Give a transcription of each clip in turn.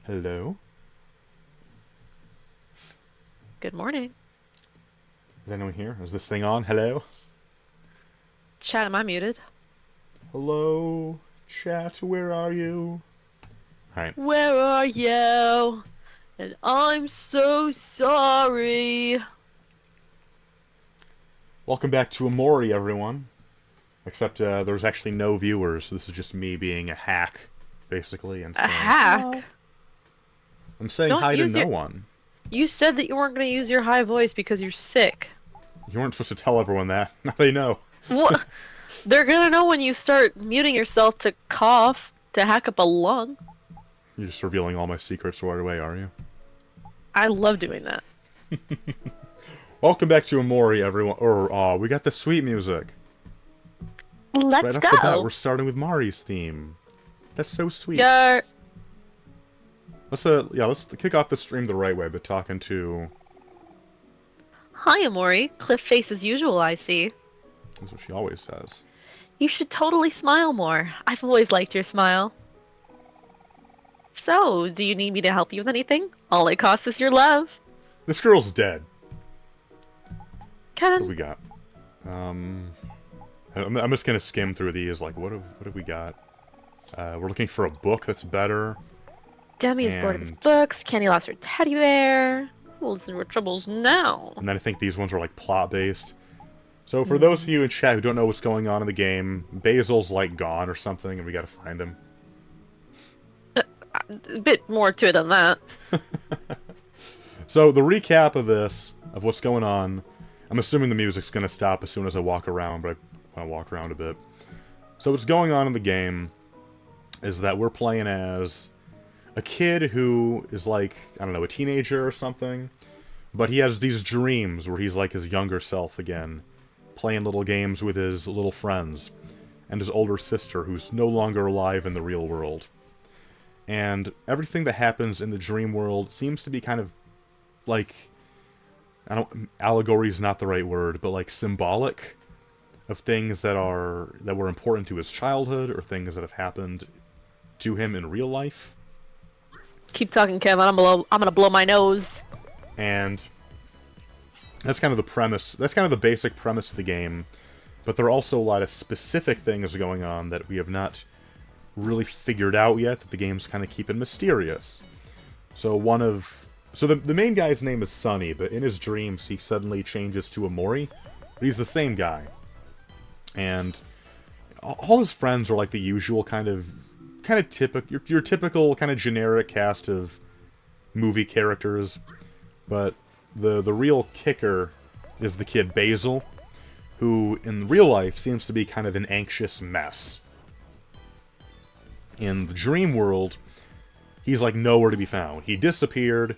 Hello? Good morning. Is anyone here? Is this thing on? Hello? Chat, am I muted? Hello? Chat, where are you? Alright. Where are you? And I'm so sorry. Welcome back to Omori, everyone. Except there's actually no viewers, so this is just me being a hack, basically, and A saying, hack? hello. I'm saying Don't hi to use no your. one. You said that you weren't going to use your high voice because you're sick. You weren't supposed to tell everyone that. Now they know. What? They're gonna know when you start muting yourself to cough, to hack up a lung. You're just revealing all my secrets right away, are you? I love doing that. Welcome back to Omori, everyone. We got the sweet music. Right Let's off the bat, go. we're starting with Mari's theme. That's so sweet. Gar. Let's kick off the stream the right way, but talking to... Hi, Omori. Cliff face as usual, I see. That's what she always says. You should totally smile more. I've always liked your smile. So, do you need me to help you with anything? All it costs is your love. This girl's dead. What have Kevin, we got? I'm just gonna skim through these, like, what have we got? We're looking for a book that's better. Demi is bored of his And... books. Candy lost her teddy bear. Who listens to her troubles now? And then I think these ones are, like, plot-based. So for those of you in chat who don't know what's going on in the game, Basil's, like, gone or something, and we gotta find him. A bit more to it than that. So the recap of this, of what's going on, I'm assuming the music's gonna stop as soon as I walk around, but I want to walk around a bit. So what's going on in the game is that we're playing as a kid who is like, I don't know, a teenager or something, but he has these dreams where he's like his younger self again, playing little games with his little friends, and his older sister who's no longer alive in the real world. And everything that happens in the dream world seems to be kind of like, allegory is not the right word, but like symbolic of things that were important to his childhood or things that have happened to him in real life. Keep talking, Kevin. I'm gonna blow my nose. And that's kind of the premise. That's kind of the basic premise of the game. But there are also a lot of specific things going on that we have not really figured out yet, that the game's kind of keeping mysterious. So the main guy's name is Sunny, but in his dreams he suddenly changes to Omori. But he's the same guy. And all his friends are like the usual kind of typical, your typical kind of generic cast of movie characters. But the real kicker is the kid Basil, who in real life seems to be kind of an anxious mess. In the dream world, he's like nowhere to be found. He disappeared.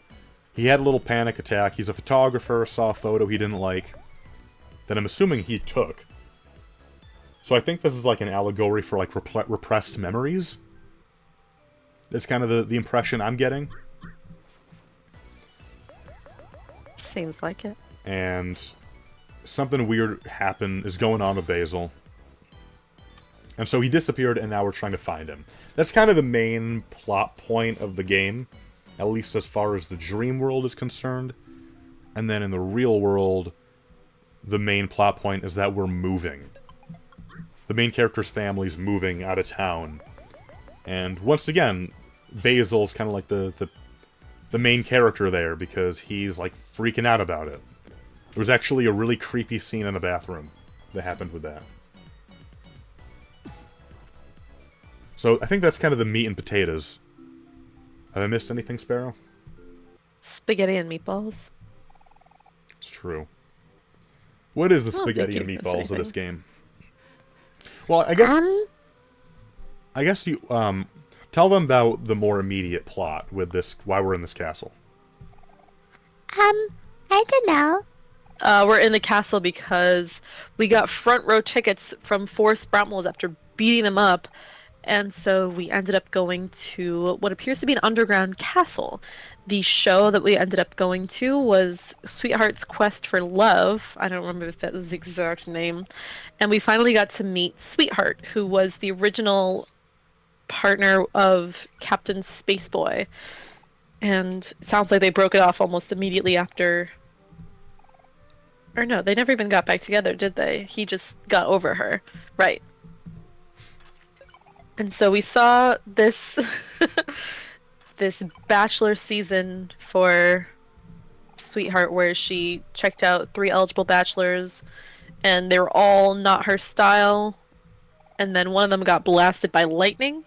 He had a little panic attack. He's a photographer, saw a photo he didn't like, that I'm assuming he took. So I think this is like an allegory for like repressed memories. That's kind of the impression I'm getting. Seems like it. And something weird is going on with Basil. And so he disappeared, and now we're trying to find him. That's kind of the main plot point of the game, at least as far as the dream world is concerned. And then in the real world, the main plot point is that we're moving. The main character's family's moving out of town. And once again, Basil's kind of like the main character there, because he's like freaking out about it. There was actually a really creepy scene in the bathroom that happened with that. So I think that's kind of the meat and potatoes. Have I missed anything, Sparrow? Spaghetti and meatballs. It's true. What is the I don't think spaghetti and you missed meatballs of this anything. game? Well, I guess you tell them about the more immediate plot with this, why we're in this castle. I don't know. We're in the castle because we got front row tickets from Forrest Bramwell's after beating them up. And so we ended up going to what appears to be an underground castle. The show that we ended up going to was Sweetheart's Quest for Love. I don't remember if that was the exact name. And we finally got to meet Sweetheart, who was the original partner of Captain Spaceboy. And it sounds like they broke it off almost immediately after. Or no, they never even got back together, did they? He just got over her. Right. And so we saw this this bachelor season for Sweetheart where she checked out 3 eligible bachelors and they were all not her style. And then one of them got blasted by lightning.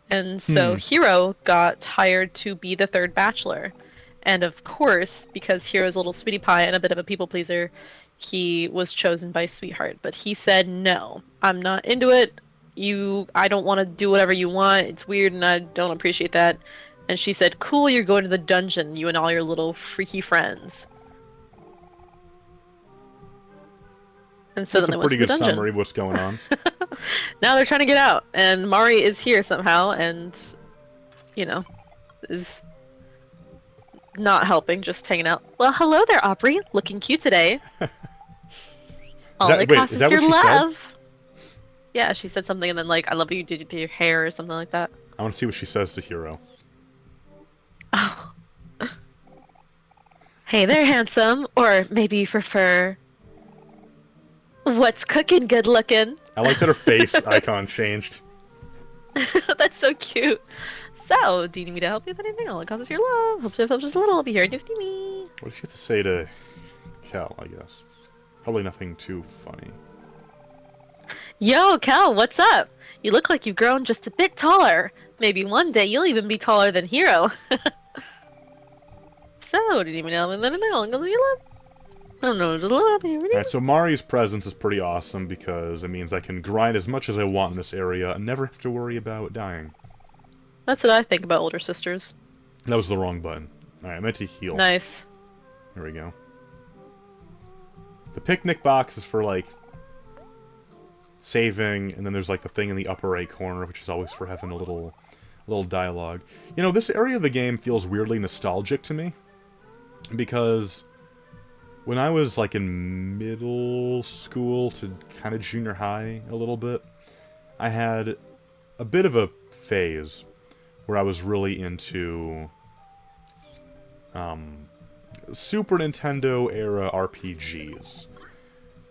And so Hero got hired to be the 3rd bachelor. And of course, because Hero's a little sweetie pie and a bit of a people pleaser, he was chosen by Sweetheart. But he said, no, I'm not into it. I don't want to do whatever you want. It's weird and I don't appreciate that. And she said, cool, you're going to the dungeon, you and all your little freaky friends. And so That's then they a went to pretty the good dungeon. summary of what's going on. Now they're trying to get out, and Mari is here somehow, and, is not helping, just hanging out. Well, hello there, Aubrey. Looking cute today. All that costs is your love. Said? Yeah, she said something, and then, I love you did your hair, or something like that. I want to see what she says to Hero. Oh. Hey there, handsome. Or maybe you prefer... What's cooking, good looking? I like that her face icon changed. That's so cute. So, do you need me to help you with anything? All it costs is your love. Hope to help just a little. I'll be here if you need me. What does she have to say to Kel, I guess? Probably nothing too funny. Yo, Kel, what's up? You look like you've grown just a bit taller. Maybe one day you'll even be taller than Hero. So, do you need me to help you with anything? All it costs is your love. I don't know, just a little bit. Alright, so Mari's presence is pretty awesome because it means I can grind as much as I want in this area and never have to worry about dying. That's what I think about older sisters. That was the wrong button. Alright, I meant to heal. Nice. There we go. The picnic box is for, saving, and then there's, the thing in the upper right corner, which is always for having a little dialogue. This area of the game feels weirdly nostalgic to me because... when I was, in middle school to kind of junior high a little bit, I had a bit of a phase where I was really into, Super Nintendo era RPGs.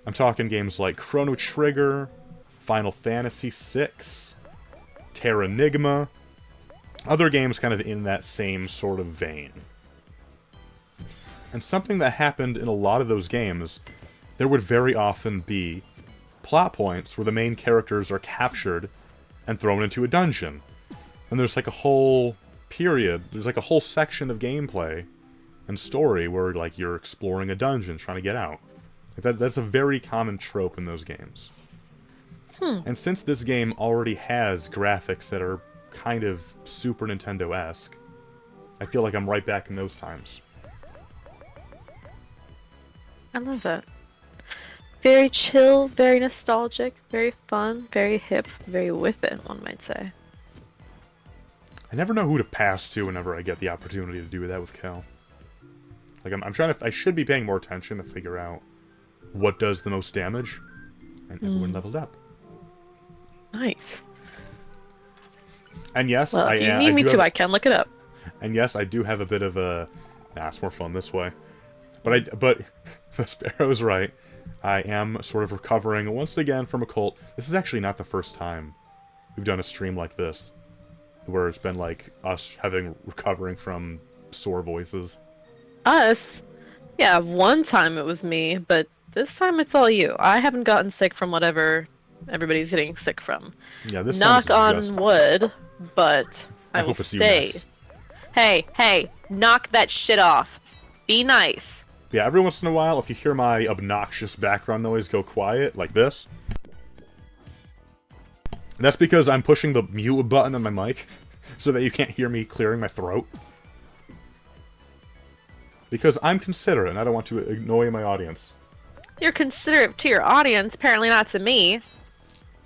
I'm talking games like Chrono Trigger, Final Fantasy VI, Terranigma, other games kind of in that same sort of vein. And something that happened in a lot of those games, there would very often be plot points where the main characters are captured and thrown into a dungeon. And there's a whole period, there's a whole section of gameplay and story where you're exploring a dungeon, trying to get out. That's a very common trope in those games. And since this game already has graphics that are kind of Super Nintendo-esque, I feel like I'm right back in those times. I love that. Very chill, very nostalgic, very fun, very hip, very with it, one might say. I never know who to pass to whenever I get the opportunity to do that with Kel. I'm trying to... I should be paying more attention to figure out what does the most damage, and everyone leveled up. Nice. And yes, well, if you need me to, I can look it up. And yes, I do have a bit of a... Nah, it's more fun this way. But the Sparrow's right. I am sort of recovering once again from a cold. This is actually not the first time we've done a stream like this, where it's been us recovering from sore voices. Us? Yeah, one time it was me, but this time it's all you. I haven't gotten sick from whatever everybody's getting sick from. Yeah, this knock on wood, but I will hope it's stay. You next. Hey, knock that shit off. Be nice. Yeah, every once in a while, if you hear my obnoxious background noise go quiet, like this, that's because I'm pushing the mute button on my mic, so that you can't hear me clearing my throat. Because I'm considerate, and I don't want to annoy my audience. You're considerate to your audience, apparently not to me.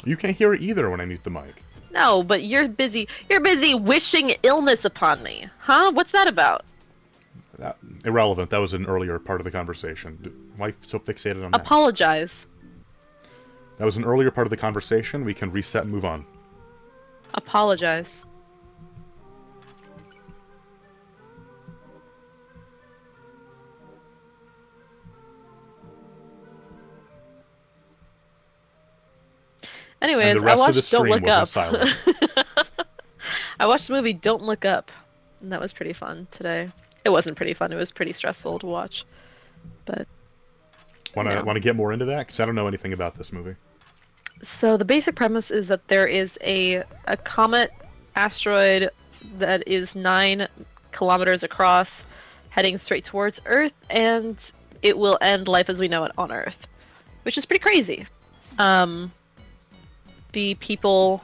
You can't hear it either when I mute the mic. No, but you're busy wishing illness upon me. Huh? What's that about? Irrelevant. That was an earlier part of the conversation. Why so fixated on that? Apologize. That was an earlier part of the conversation. We can reset and move on. Apologize. And the Anyways, I rest of the watched Don't stream Look was in Up. silence. I watched the movie Don't Look Up, and that was pretty fun today. It wasn't pretty fun. It was pretty stressful to watch, but Want to get more into that? Because I don't know anything about this movie. So the basic premise is that there is a comet asteroid that is 9 kilometers across, heading straight towards Earth, and it will end life as we know it on Earth, which is pretty crazy. The people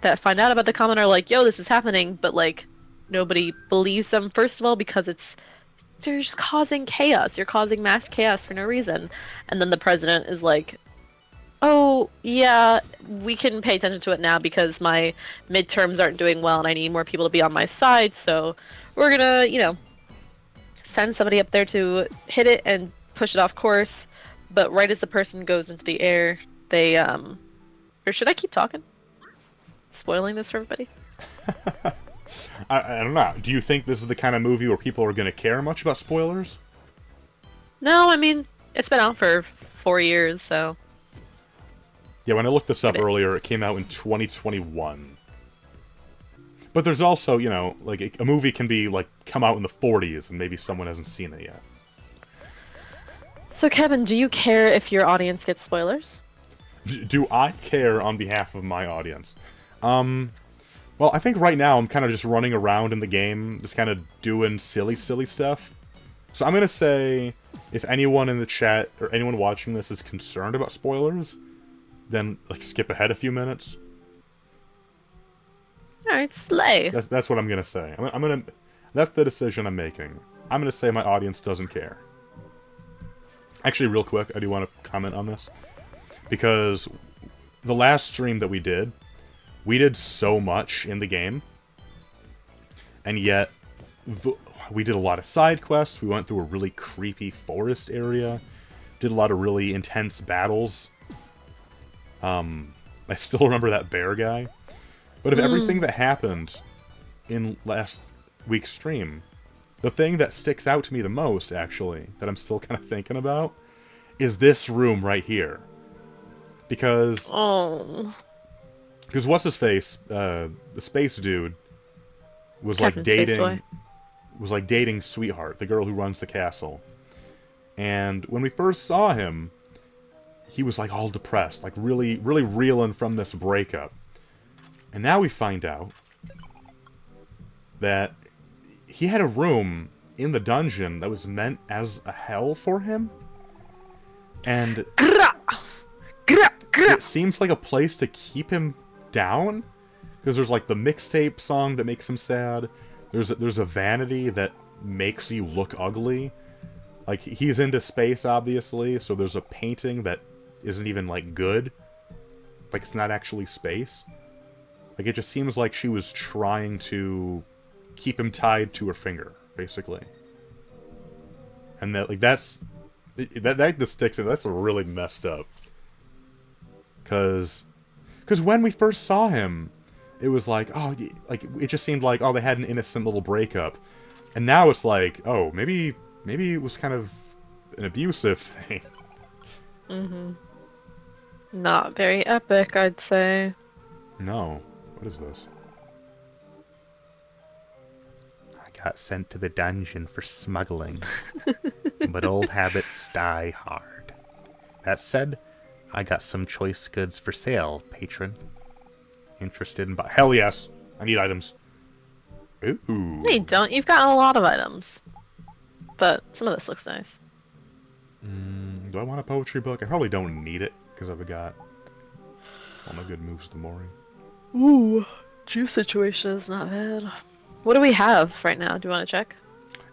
that find out about the comet are like, "Yo, this is happening," but like nobody believes them. First of all, because you're just causing chaos. You're causing mass chaos for no reason. And then the president is like, "Oh, yeah, we can pay attention to it now because my midterms aren't doing well and I need more people to be on my side, so we're gonna, send somebody up there to hit it and push it off course." But right as the person goes into the air, they, or should I keep talking? Spoiling this for everybody? I don't know. Do you think this is the kind of movie where people are going to care much about spoilers? No, I mean, it's been out for 4 years, so... Yeah, when I looked this up earlier, it came out in 2021. But there's also, like, a movie can be, like, come out in the 40s, and maybe someone hasn't seen it yet. So, Kevin, do you care if your audience gets spoilers? Do I care on behalf of my audience? Well, I think right now I'm kind of just running around in the game, just kind of doing silly stuff. So I'm going to say, if anyone in the chat, or anyone watching this is concerned about spoilers, then, like, skip ahead a few minutes. Alright, slay. That's what I'm going to say. That's the decision I'm making. I'm going to say my audience doesn't care. Actually, real quick, I do want to comment on this. Because the last stream that we did so much in the game, and yet we did a lot of side quests. We went through a really creepy forest area, did a lot of really intense battles. I still remember that bear guy. But of everything that happened in last week's stream, the thing that sticks out to me the most, actually, that I'm still kind of thinking about, is this room right here. Because... Oh... Because what's his face? The space dude was Captain like dating Sweetheart, the girl who runs the castle. And when we first saw him, he was like all depressed, like really reeling from this breakup. And now we find out that he had a room in the dungeon that was meant as a hell for him. And it seems like a place to keep him down, because there's like the mixtape song that makes him sad. There's a vanity that makes you look ugly. Like, he's into space, obviously, so there's a painting that isn't even like good. Like, it's not actually space. Like, it just seems like she was trying to keep him tied to her finger, basically. And that, like, that just sticks in. That's really messed up. Because when we first saw him, it was like, oh, like, it just seemed like, oh, they had an innocent little breakup. And now it's like, oh, maybe it was kind of an abusive thing. Mm-hmm. Not very epic, I'd say. No. What is this? I got sent to the dungeon for smuggling. But old habits die hard. That said, I got some choice goods for sale, patron. Interested in hell yes! I need items. Ooh. No, you don't. You've gotten a lot of items. But some of this looks nice. Do I want a poetry book? I probably don't need it, because I've got all my good moves to Omori. Ooh, juice situation is not bad. What do we have right now? Do you want to check?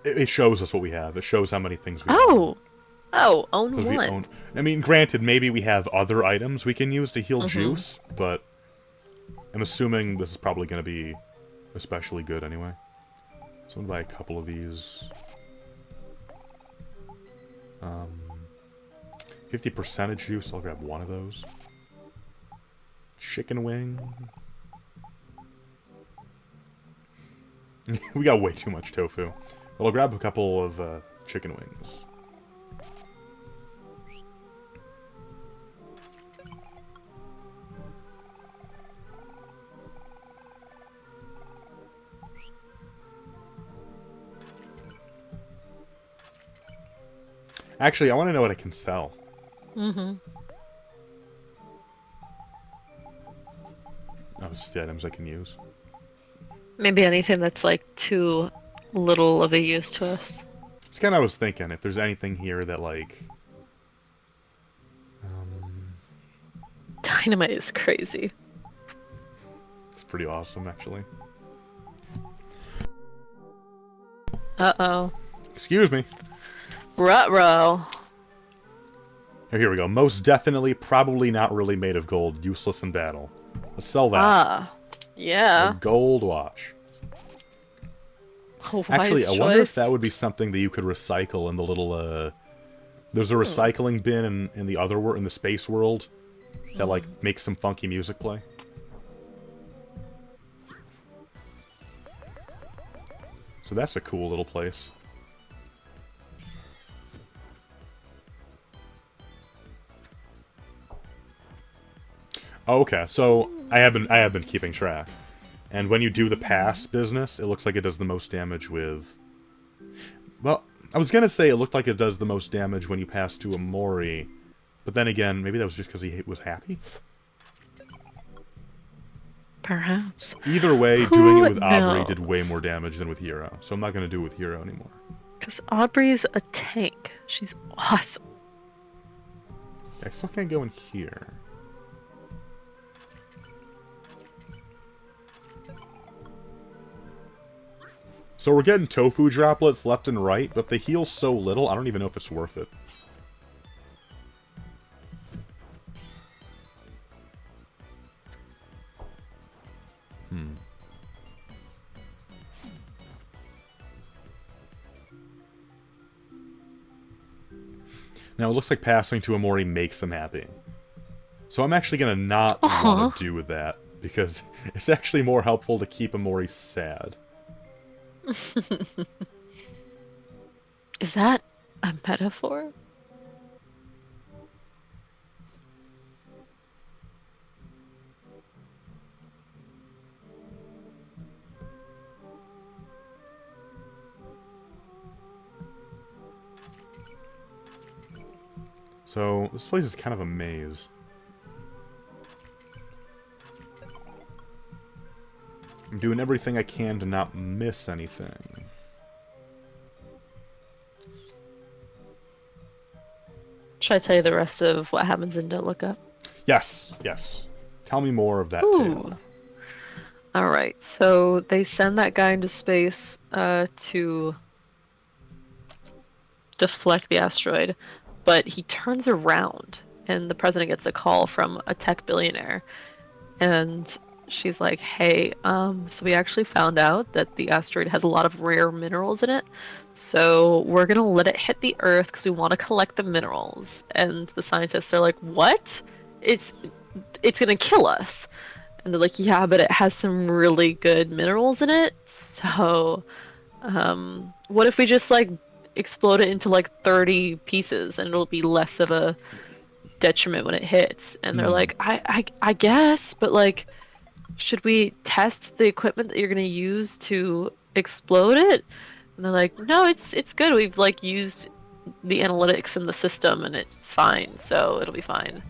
It shows us what we have. It shows how many things we have. Oh, own one. I mean, granted, maybe we have other items we can use to heal juice, but I'm assuming this is probably going to be especially good anyway. So I'm going to buy a couple of these. 50% of juice, I'll grab one of those. Chicken wing. We got way too much tofu. Well, I'll grab a couple of chicken wings. Actually, I want to know what I can sell. Mm-hmm. Oh, it's the items I can use. Maybe anything that's like too little of a use to us. It's kind of what I was thinking. If there's anything here that like, Dynamite is crazy. it's pretty awesome actually. Uh-oh. Excuse me. Ruh-roh. Here we go. Most definitely, probably not really made of gold. Useless in battle. Let's sell that. Ah. Yeah. A gold watch. Wise Actually, I choice. wonder if that would be something that you could recycle in the little, There's a recycling bin in the other world, in the space world, that, like, makes some funky music play. So that's a cool little place. Oh, okay, so I have been keeping track. And when you do the pass business, it looks like it does the most damage with... Well, I was gonna say it looked like it does the most damage when you pass to Omori, but then again, maybe that was just because he was happy? Perhaps. Either way, Who doing it with Aubrey knows? did way more damage than with Hero, so I'm not gonna do it with Hero anymore. Because Aubrey's a tank. She's awesome. I still can't go in here. So we're getting tofu droplets left and right, but they heal so little, I don't even know if it's worth it. Now, it looks like passing to Omori makes him happy. So I'm actually going to not want to do with that, because it's actually more helpful to keep Omori sad. Is that a metaphor? So, this place is kind of a maze. I'm doing everything I can to not miss anything. Should I tell you the rest of what happens in Don't Look Up? Yes, yes. Tell me more of that tale. Alright, so they send that guy into space to deflect the asteroid, but he turns around and the president gets a call from a tech billionaire, and she's like, hey, so we actually found out that the asteroid has a lot of rare minerals in it, so we're gonna let it hit the Earth because we want to collect the minerals. And the scientists are like, what? It's gonna kill us. And they're like, yeah, but it has some really good minerals in it, so what if we just like explode it into like 30 pieces and it'll be less of a detriment when it hits? And they're like, I guess, but like, should we test the equipment that you're gonna use to explode it? And they're like, no, it's good. We've like used the analytics in the system and it's fine, so it'll be fine.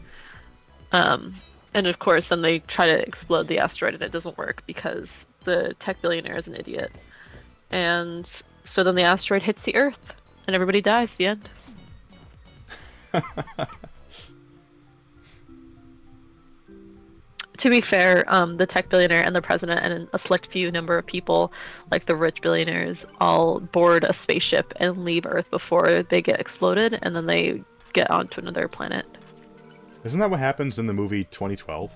And of course, then they try to explode the asteroid and it doesn't work because the tech billionaire is an idiot. And so then the asteroid hits the Earth and everybody dies. The end. To be fair, the tech billionaire and the president and a select few number of people, like the rich billionaires, all board a spaceship and leave Earth before they get exploded, and then they get onto another planet. Isn't that what happens in the movie 2012?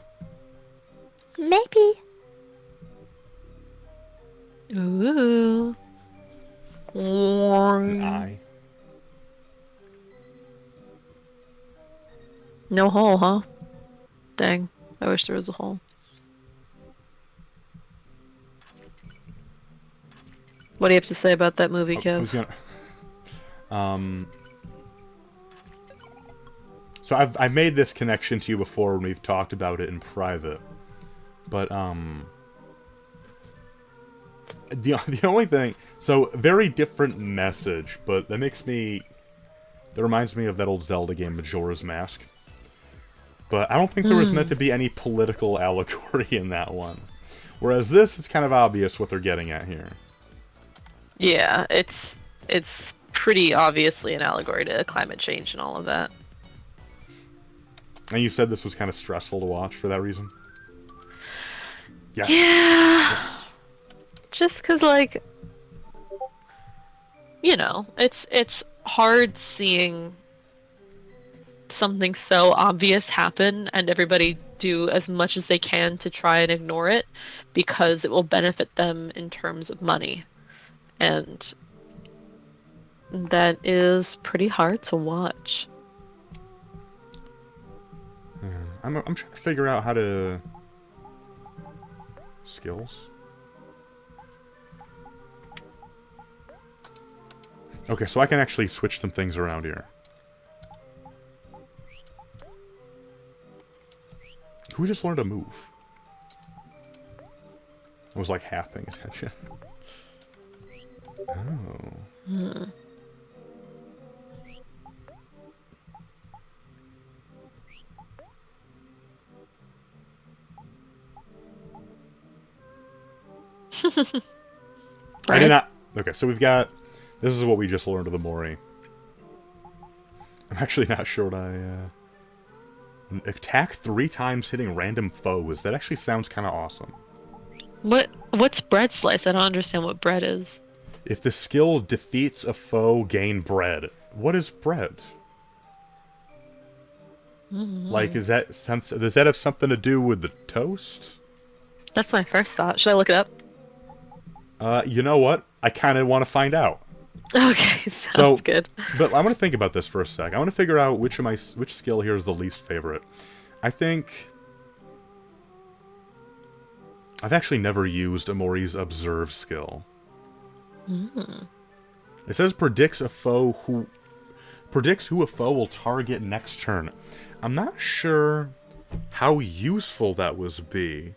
Maybe. Ooh. An eye. No hole, huh? Dang. I wish there was a hole. What do you have to say about that movie, Kev? I was gonna... So I've made this connection to you before when we've talked about it in private. But, the only thing... So, very different message, but that makes me That reminds me of that old Zelda game, Majora's Mask. But I don't think there was meant to be any political allegory in that one. Whereas this is kind of obvious what they're getting at here. Yeah, it's pretty obviously an allegory to climate change and all of that. And you said this was kind of stressful to watch for that reason? Yes. Yeah. Yes. Just because, like, you know, it's hard seeing something so obvious happen and everybody do as much as they can to try and ignore it because it will benefit them in terms of money. And that is pretty hard to watch. I'm trying to figure out how to... Skills? Okay, so I can actually switch some things around here. Who just learned to move? I was like half paying attention. Oh. I did not... Okay, so we've got... This is what we just learned of the Omori. I'm actually not sure what I... Attack 3 times hitting random foes. That actually sounds kind of awesome. What's bread slice? I don't understand what bread is. If the skill defeats a foe, gain bread. What is bread? Like, is that something? Does that have something to do with the toast? That's my first thought. Should I look it up? You know what? I kind of want to find out. Okay, sounds good. But I want to think about this for a sec. I want to figure out which skill here is the least favorite. I think I've actually never used Omori's observe skill. It says predicts who a foe will target next turn. I'm not sure how useful that would be.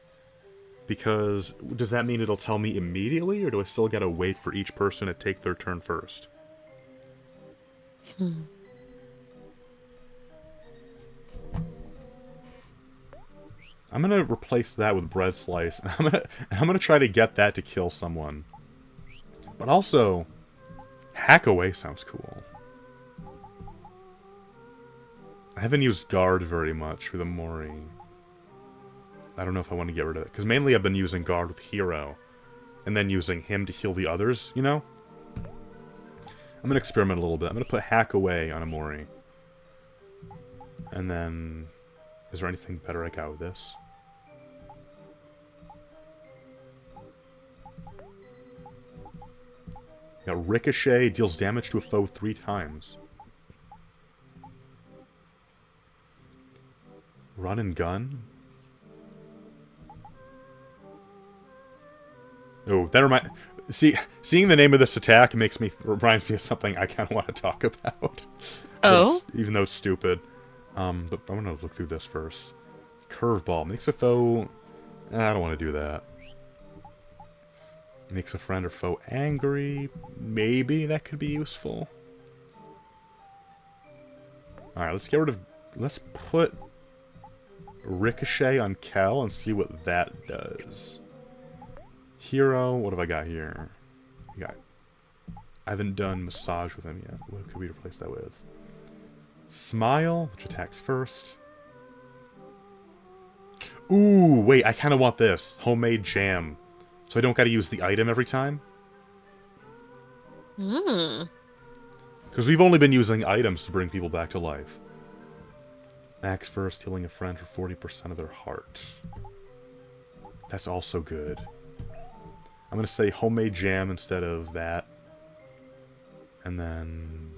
Because, does that mean it'll tell me immediately, or do I still gotta wait for each person to take their turn first? I'm gonna replace that with bread slice, and I'm gonna try to get that to kill someone. But also, hack away sounds cool. I haven't used guard very much with Omori. I don't know if I want to get rid of it. Because mainly I've been using guard with Hero. And then using him to heal the others, you know? I'm going to experiment a little bit. I'm going to put hack away on Omori. And then... Is there anything better I got with this? Got Ricochet, deals damage to a foe 3 times. Run and gun? Oh, that seeing the name of this attack reminds me of something I kind of want to talk about. Oh? Even though it's stupid. But I'm going to look through this first. Curveball. Makes a foe... I don't want to do that. Makes a friend or foe angry. Maybe that could be useful. Alright, let's get rid of... Let's put Ricochet on Kel and see what that does. Hero, what have I got here? I haven't done massage with him yet. What could we replace that with? Smile, which attacks first. Ooh, wait, I kind of want this. Homemade jam. So I don't gotta use the item every time? Because we've only been using items to bring people back to life. Axe first, healing a friend for 40% of their heart. That's also good. I'm going to say homemade jam instead of that. And then...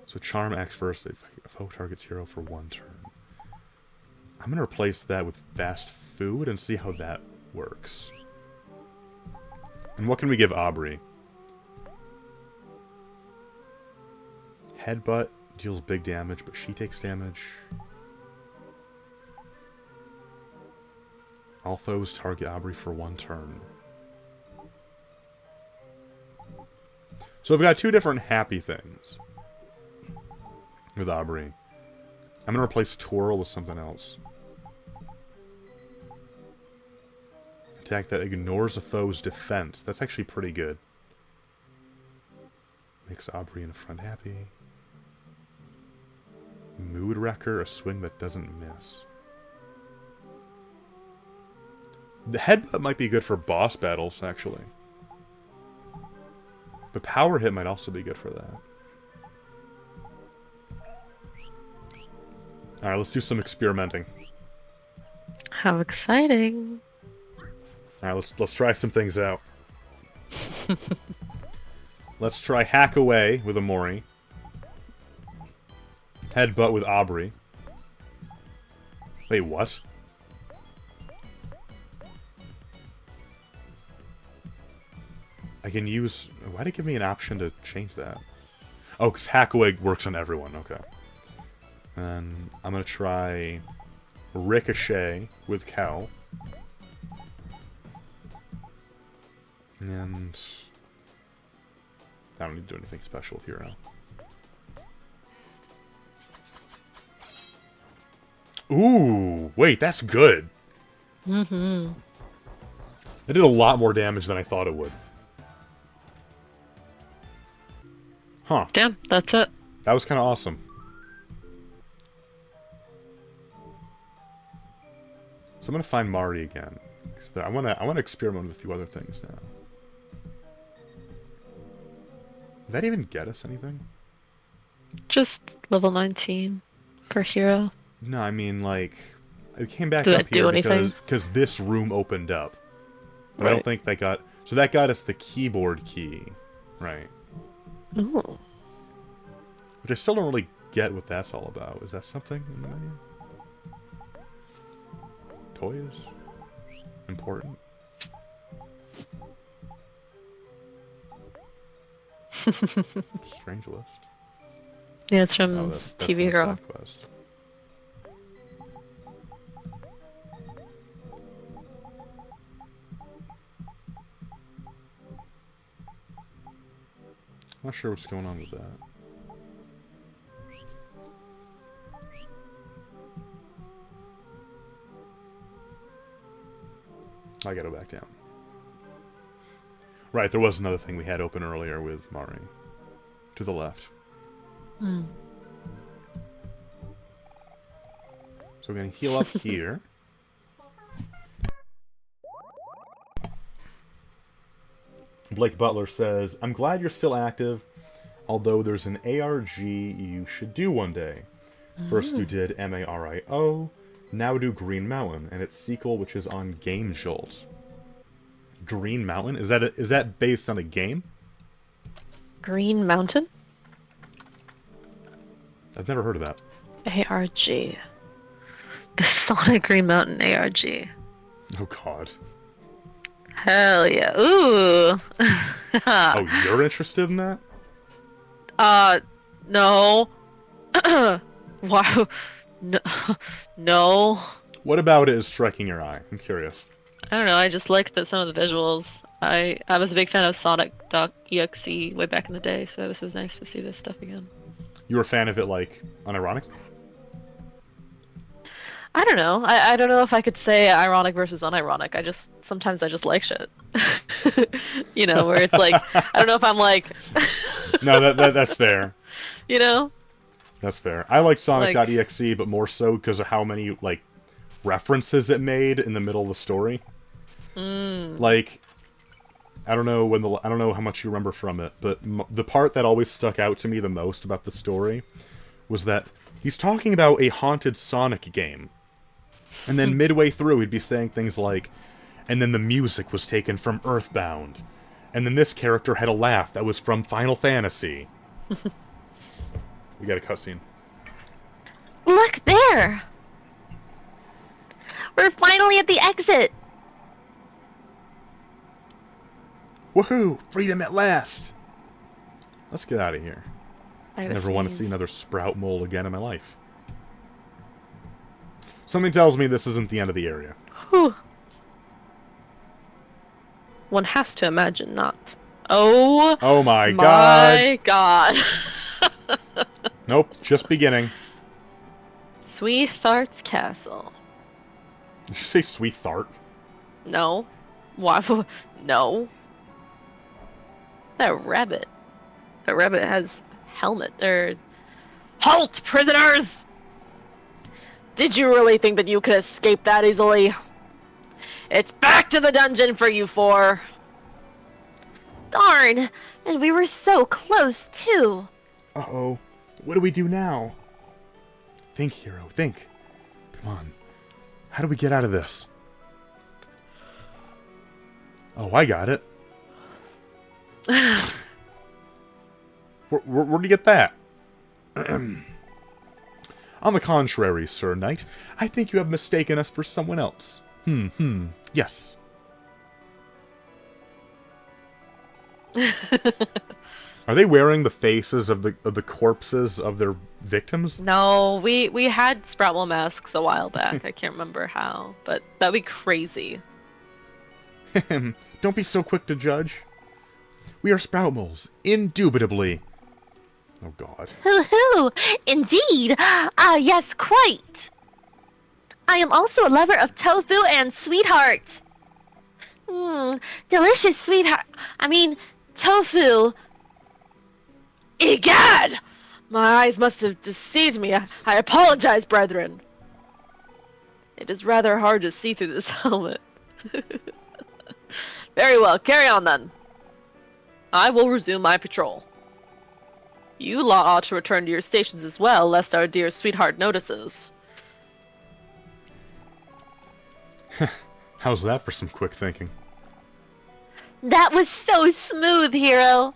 So charm axe first if foe targets hero for 1 turn. I'm going to replace that with fast food and see how that works. And what can we give Aubrey? Headbutt deals big damage, but she takes damage. All foes target Aubrey for 1 turn. So we've got two different happy things with Aubrey. I'm going to replace Twirl with something else. Attack that ignores a foe's defense. That's actually pretty good. Makes Aubrey in the front happy. Mood Wrecker, a swing that doesn't miss. The headbutt might be good for boss battles, actually. But power hit might also be good for that. Alright, let's do some experimenting. How exciting. Alright, let's try some things out. Let's try Hack Away with Omori. Headbutt with Aubrey. Wait, what? I can use... Why'd it give me an option to change that? Oh, because Hack Away works on everyone. Okay. And I'm going to try Ricochet with Cal. And... I don't need to do anything special with Hero. Ooh! Wait, that's good! Mm-hmm. It did a lot more damage than I thought it would. Huh. Damn, that's it. That was kind of awesome. So I'm gonna find Mari again. I wanna experiment with a few other things now. Did that even get us anything? Just level 19 per hero. No, I mean like I came back Did up that do here anything? because this room opened up. But Right. I don't think that got... So that got us the keyboard key. Right. Ooh. Which I still don't really get what that's all about. Is that something in the menu? Toys? Important? Strange list. Yeah, it's from Oh, that's TV from Girl. side quest. I'm not sure what's going on with that. I gotta go back down. Right, there was another thing we had open earlier with Mari. To the left. Hmm. So we're gonna heal up here. Blake Butler says, I'm glad you're still active, although there's an ARG you should do one day. First you did MARIO, now do Green Mountain, and its sequel, which is on Game Jolt. Green Mountain? Is that based on a game? Green Mountain? I've never heard of that. ARG. The Sonic Green Mountain ARG. Oh god. Hell yeah. Ooh. Oh, you're interested in that? No. Wow. No. No. What about it is striking your eye? I'm curious. I don't know, I just like some of the visuals. I was a big fan of Sonic.exe way back in the day, so this is nice to see this stuff again. You were a fan of it, like, unironically? I don't know. I don't know if I could say ironic versus unironic. Sometimes I just like shit. You know, where it's like, I don't know if I'm like... No, that's fair. You know? That's fair. I like Sonic.exe, but more so because of how many, like, references it made in the middle of the story. Like, I don't know how much you remember from it, but the part that always stuck out to me the most about the story was that he's talking about a haunted Sonic game. And then midway through, he'd be saying things like, and then the music was taken from Earthbound. And then this character had a laugh that was from Final Fantasy. We got a cutscene. Look there! We're finally at the exit! Woohoo! Freedom at last! Let's get out of here. I Never want to see another sprout mole again in my life. Something tells me this isn't the end of the area. Whew. One has to imagine not. Oh, Oh my my god. Nope, just beginning. Sweethart's Castle. Did you say sweet thart? No. Why? No. That rabbit. That rabbit has helmet. Halt, prisoners! Did you really think that you could escape that easily? It's back to the dungeon for you four. Darn! And we were so close, too. Uh-oh. What do we do now? Think, hero, think. Come on. How do we get out of this? Oh, I got it. Where'd you get that? On the contrary, Sir Knight, I think you have mistaken us for someone else. Yes. Are they wearing the faces of the corpses of their victims? No, we had Sproutwell masks a while back. I can't remember how, but that'd be crazy. Don't be so quick to judge. We are Sproutmoles, indubitably. Oh god. Hoo-hoo! Indeed! Ah, yes, quite! I am also a lover of tofu and sweetheart. Delicious sweetheart. I mean, tofu. Egad! My eyes must have deceived me. I apologize, brethren. It is rather hard to see through this helmet. Very well, carry on then. I will resume my patrol. You lot ought to return to your stations as well, lest our dear sweetheart notices. How's that for some quick thinking? That was so smooth, hero.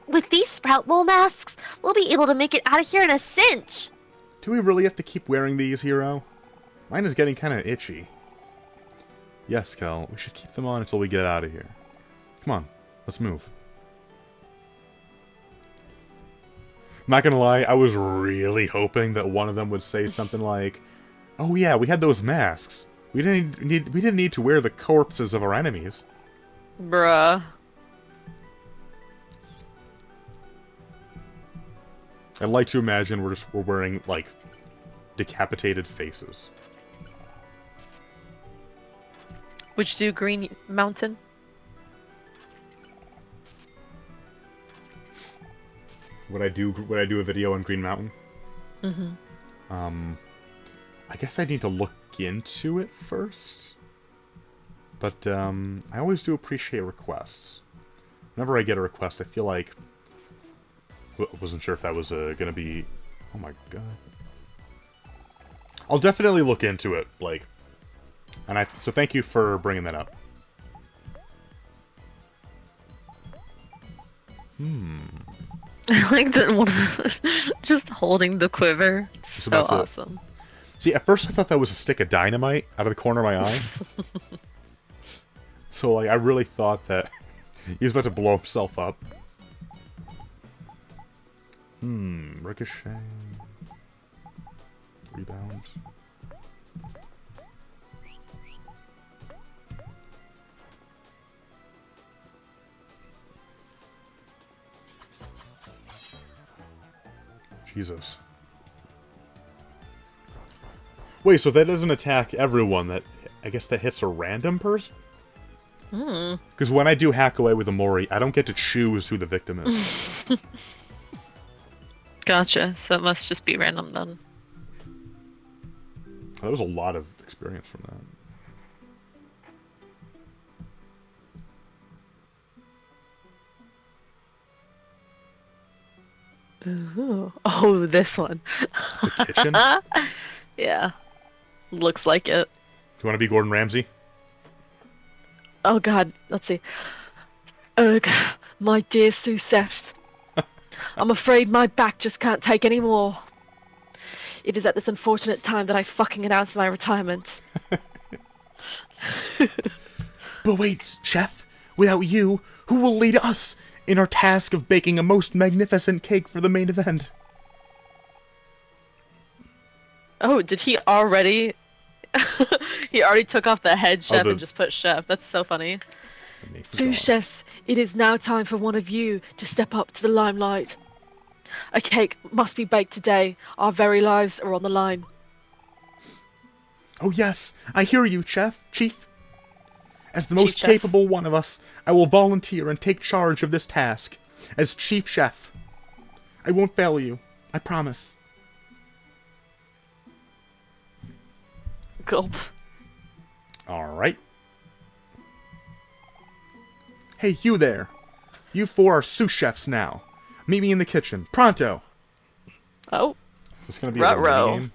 With these Sprout Bowl masks, we'll be able to make it out of here in a cinch. Do we really have to keep wearing these, hero? Mine is getting kind of itchy. Yes, Kel, we should keep them on until we get out of here. Come on, let's move. I'm not gonna lie, I was really hoping that one of them would say something like, "Oh yeah, we had those masks. We didn't need to wear the corpses of our enemies." Bruh. I'd like to imagine we're wearing like decapitated faces. Would you do Green Mountain? Would I do a video on Green Mountain? Mm-hmm. I guess I need to look into it first. But I always do appreciate requests. Whenever I get a request, I feel like wasn't sure if that was gonna be. Oh my god. I'll definitely look into it, like, and so thank you for bringing that up. I like that one. Just holding the quiver. Just So about to- awesome. See, at first I thought that was a stick of dynamite out of the corner of my eye. So, like, I really thought that he was about to blow himself up. Ricochet. Rebound. Jesus. Wait, so that doesn't attack everyone, that I guess that hits a random person? Because when I do hack away with Omori, I don't get to choose who the victim is. Gotcha. So it must just be random then. That was a lot of experience from that. Ooh. Oh, this one. It's a kitchen? Yeah. Looks like it. Do you want to be Gordon Ramsay? Oh god, let's see. Ugh, my dear Susette. I'm afraid my back just can't take any more. It is at this unfortunate time that I fucking announce my retirement. But wait, Chef! Without you, who will lead us in our task of baking a most magnificent cake for the main event? Oh, did he already? He already took off the head chef the- and just put chef. That's so funny. And he's Sous gone. chefs, it is now time for one of you to step up to the limelight. A cake must be baked today. Our very lives are on the line. Oh yes, I hear you, Chief. As the most Chief Chef. capable one of us, I will volunteer and take charge of this task. As Chief Chef. I won't fail you. I promise. Gulp. Alright. Hey, you there. You four are sous chefs now. Meet me in the kitchen. Pronto! Oh. This gonna be a Ruh-roh.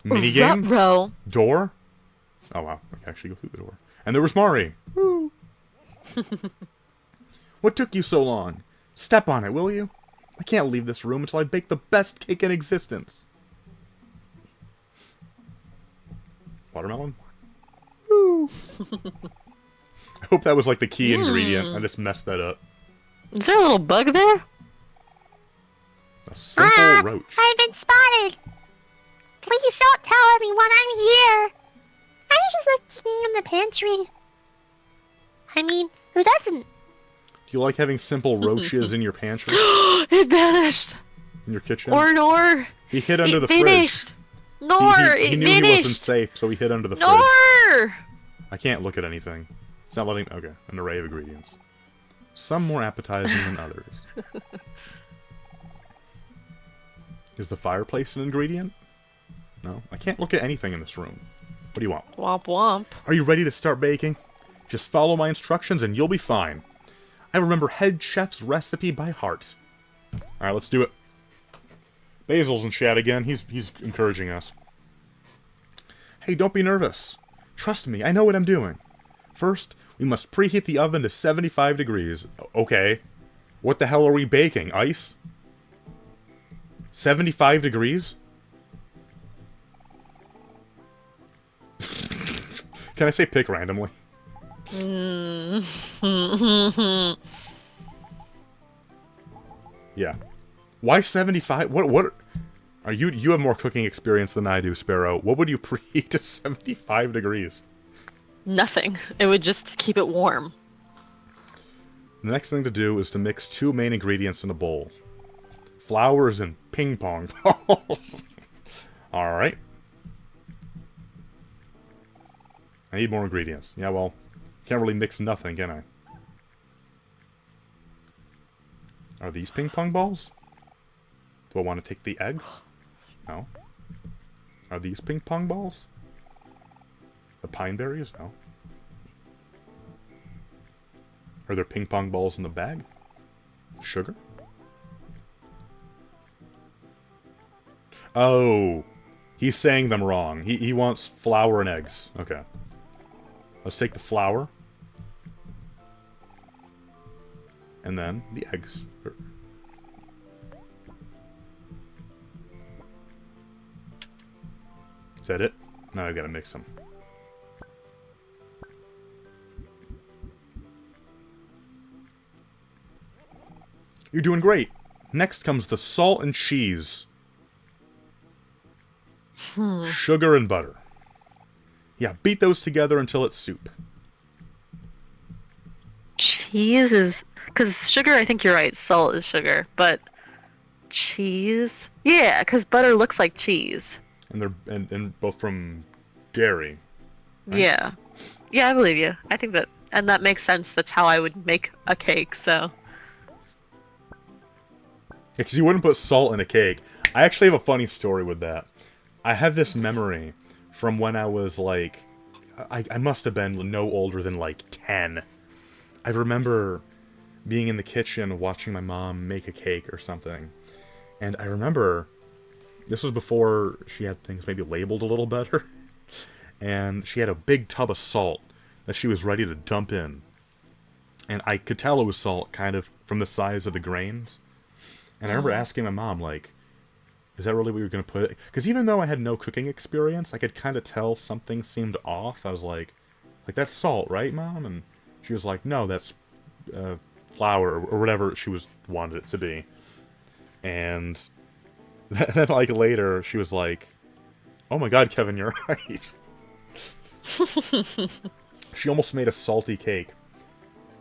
minigame? Minigame? Ruh-roh. Door? Oh wow, I can actually go through the door. And there was Mari. Woo! What took you so long? Step on it, will you? I can't leave this room until I bake the best cake in existence. Watermelon? Woo! I hope that was like the key ingredient. I just messed that up. Is there a little bug there? A simple roach. I've been spotted. Please don't tell anyone I'm here. I just like eating in the pantry. I mean, who doesn't? Do you like having simple roaches in your pantry? It vanished. In your kitchen? Nor. He hid under the finished. fridge. Nor, He it knew he wasn't vanished. safe, so he hid under the fridge. Nor. I can't look at anything. It's not letting... Okay, an array of ingredients. Some more appetizing than others. Is the fireplace an ingredient? No, I can't look at anything in this room. What do you want? Womp womp. Are you ready to start baking? Just follow my instructions and you'll be fine. I remember head chef's recipe by heart. Alright, let's do it. Basil's in chat again. He's encouraging us. Hey, don't be nervous. Trust me, I know what I'm doing. First, we must preheat the oven to 75 degrees. Okay. What the hell are we baking? Ice? 75 degrees? Can I say pick randomly? Yeah. Why 75? What are you have more cooking experience than I do, Sparrow. What would you preheat to 75 degrees? Nothing. It would just keep it warm. The next thing to do is to mix two main ingredients in a bowl. Flowers and ping pong balls. Alright. I need more ingredients. Yeah, well, can't really mix nothing, can I? Are these ping pong balls? Do I want to take the eggs? No. Are these ping pong balls? The pine berries? No. Are there ping pong balls in the bag? Sugar? Oh. He's saying them wrong. He wants flour and eggs. Okay. Let's take the flour. And then the eggs. Is that it? Now I've got to mix them. You're doing great. Next comes the salt and cheese. Sugar and butter. Yeah, beat those together until it's soup. Cheese is... Because sugar, I think you're right. Salt is sugar. But cheese? Yeah, because butter looks like cheese. And they're and both from dairy. Right? Yeah. Yeah, I believe you. I think that... And that makes sense. That's how I would make a cake, so... Because you wouldn't put salt in a cake. I actually have a funny story with that. I have this memory from when I was like... I must have been no older than like 10. I remember being in the kitchen watching my mom make a cake or something. And I remember... This was before she had things maybe labeled a little better. And she had a big tub of salt that she was ready to dump in. And I could tell it was salt kind of from the size of the grains. And I remember asking my mom, like, is that really what you're going to put? Because even though I had no cooking experience, I could kind of tell something seemed off. I was like, that's salt, right, Mom? And she was like, no, that's flour, or whatever she wanted it to be. And then, like, later, she was like, oh my god, Kevin, you're right. She almost made a salty cake.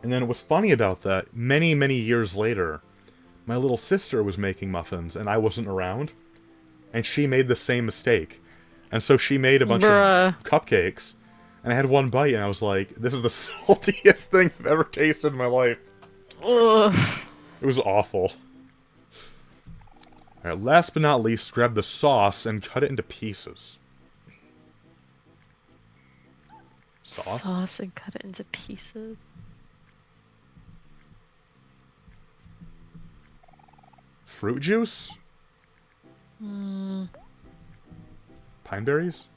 And then what's funny about that, many, many years later, my little sister was making muffins, and I wasn't around. And she made the same mistake. And so she made a bunch of cupcakes, and I had one bite, and I was like, this is the saltiest thing I've ever tasted in my life. Ugh. It was awful. Alright, last but not least, grab the sauce and cut it into pieces. Sauce? Sauce and cut it into pieces. Fruit juice? Pine berries?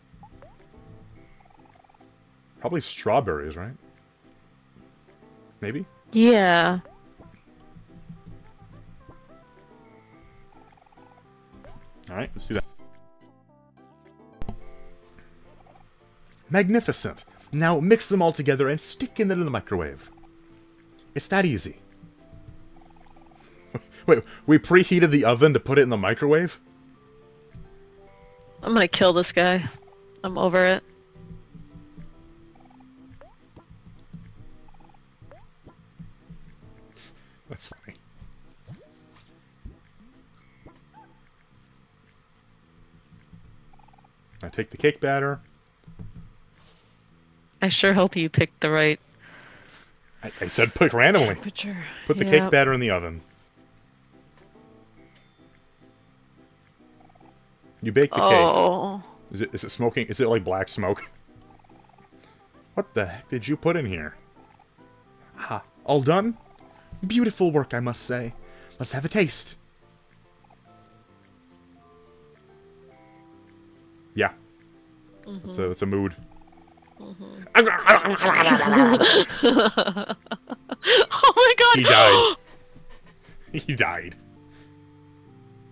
Probably strawberries, right? Maybe? Yeah. Alright, let's do that. Magnificent! Now mix them all together and stick them in the microwave. It's that easy. Wait, we preheated the oven to put it in the microwave? I'm gonna kill this guy. I'm over it. That's funny. I take the cake batter. I sure hope you picked the right I said pick randomly. temperature. Put the cake batter in the oven. You bake the Oh. cake. Is it smoking? Is it like black smoke? What the heck did you put in here? Ah, all done? Beautiful work, I must say. Let's have a taste. Yeah. It's a mood. Oh my god! He died. He died.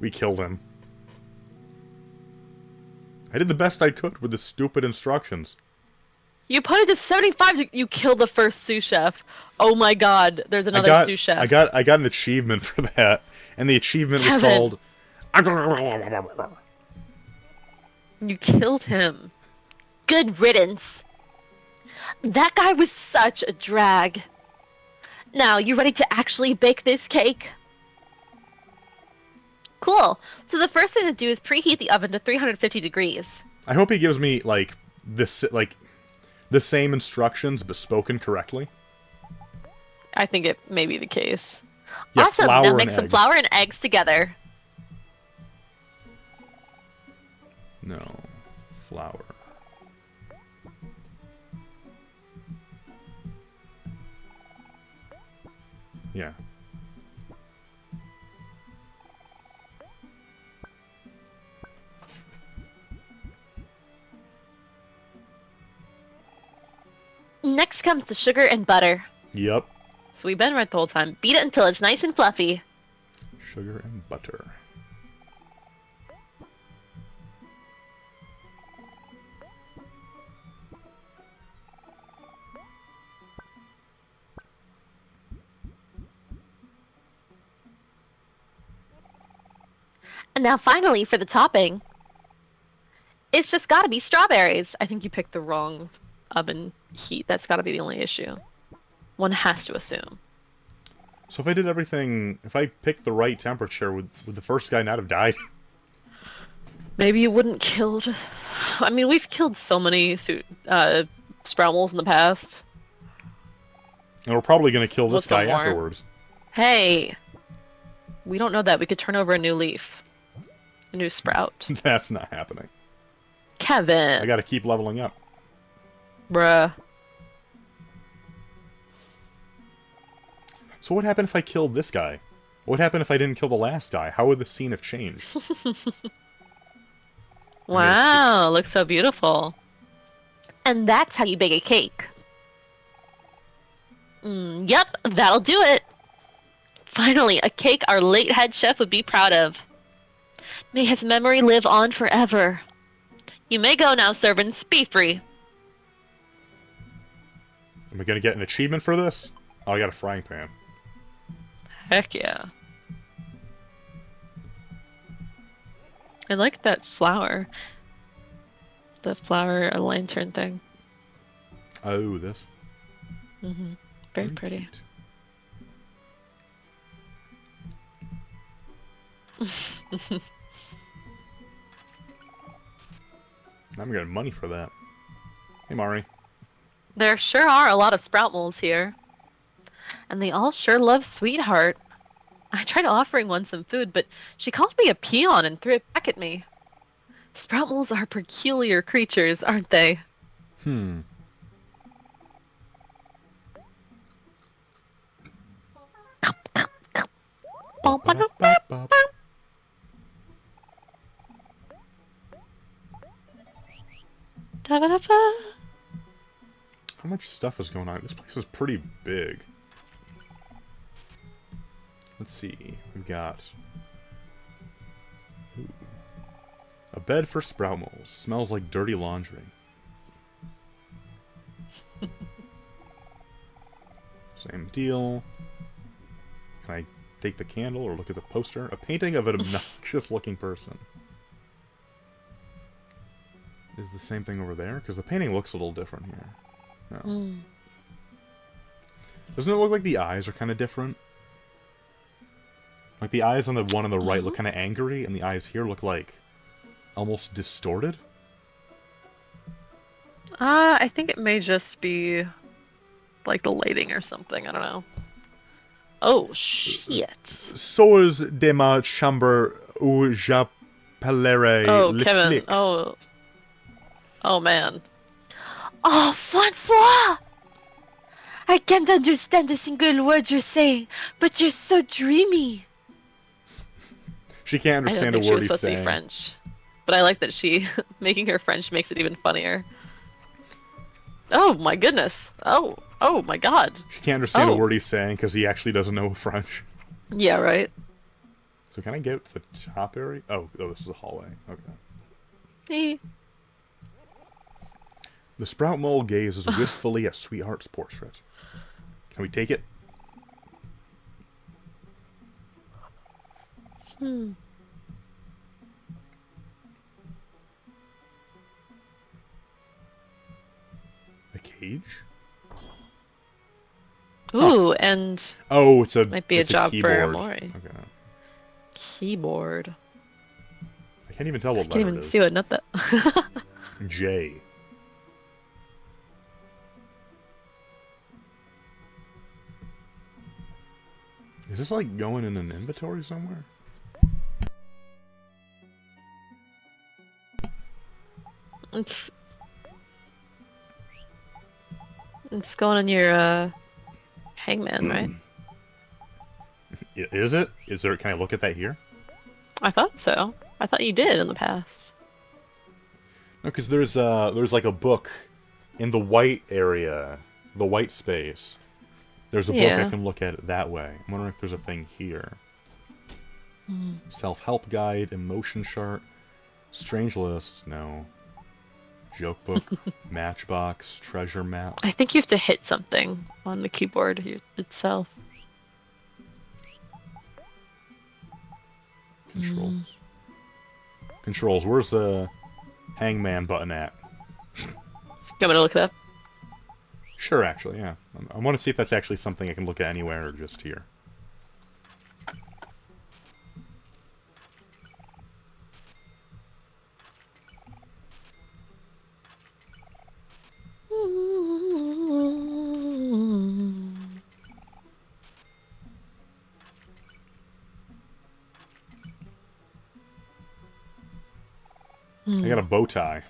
We killed him. I did the best I could with the stupid instructions. You put it to 75. You killed the first sous chef. Oh my god! There's another sous chef. I got an achievement for that, and the achievement was called. You killed him. Good riddance. That guy was such a drag. Now, you ready to actually bake this cake? Cool. So the first thing to do is preheat the oven to 350 degrees. I hope he gives me like the same instructions but spoken correctly. I think it may be the case. Yeah, awesome. flour Now and mix some eggs. flour and eggs together. No, flour. Yeah. Next comes the sugar and butter. Yep. So we've been right the whole time. Beat it until it's nice and fluffy. Sugar and butter. And now finally for the topping. It's just gotta be strawberries. I think you picked the wrong oven heat. That's gotta be the only issue. One has to assume. So if I did everything, if I picked the right temperature, would the first guy not have died? Maybe you wouldn't kill just... I mean, we've killed so many Sproutmals in the past. And we're probably going to kill this Let's go guy more. afterwards. Hey! We don't know that. We could turn over a new leaf. A new sprout. That's not happening. Kevin! I gotta keep leveling up. Bruh. So what happened if I killed this guy? What happened if I didn't kill the last guy? How would the scene have changed? Wow, looks so beautiful. And that's how you bake a cake. Yep, that'll do it. Finally, a cake our late head chef would be proud of. May his memory live on forever. You may go now, servants. Be free. Am I gonna get an achievement for this? Oh, I got a frying pan. Heck yeah. I like that flower. The flower lantern thing. Oh, this? Very pretty. I'm getting money for that. Hey, Mari. There sure are a lot of sprout moles here. And they all sure love Sweetheart. I tried offering one some food, but she called me a peon and threw it back at me. Sprout moles are peculiar creatures, aren't they? Hmm. Ba-ba-da-ba-ba. Da-da-da-da. How much stuff is going on? This place is pretty big. Let's see. We've got... Ooh. A bed for sprout moles. Smells like dirty laundry. Same deal. Can I take the candle or look at the poster? A painting of an obnoxious looking person. Is the same thing over there? Because the painting looks a little different here. No. Mm. Doesn't it look like the eyes are kind of different? Like the eyes on the one on the right look kind of angry, and the eyes here look like almost distorted? I think it may just be like the lighting or something. I don't know. Oh, shit. Sois de ma chambre où j'appellerai Oh, les Kevin. flics. Oh. Oh, man. Oh, Francois! I can't understand a single word you're saying, but you're so dreamy. She can't I understand don't think a she word was he's supposed to be saying. French. But I like that she, making her French makes it even funnier. Oh my goodness. Oh my god. She can't understand a Oh. word he's saying because he actually doesn't know French. Yeah, right. So can I get to the top area? Oh, this is a hallway. Okay. Eh. The sprout mole gazes wistfully at Sweetheart's portrait. Can we take it? Hmm. A cage? Ooh, and Oh, it's a might be a it's job for keyboard. Omori. Okay. Keyboard. I can't even tell what I can't letter even it is. see what nut that. J. Is this like going in an inventory somewhere? It's going on your hangman, right? Is it? Is there? Can I look at that here? I thought so. I thought you did in the past. No, because there's like a book in the white area, the white space. There's a book I Yeah. can look at it that way. I'm wondering if there's a thing here. Self-help guide, emotion chart, strange list, no. Joke book, matchbox, treasure map. I think you have to hit something on the keyboard itself. Controls. Controls. Where's the hangman button at? You want me to look it up? Sure, actually, yeah. I want to see if that's actually something I can look at anywhere or just here. I got a bow tie.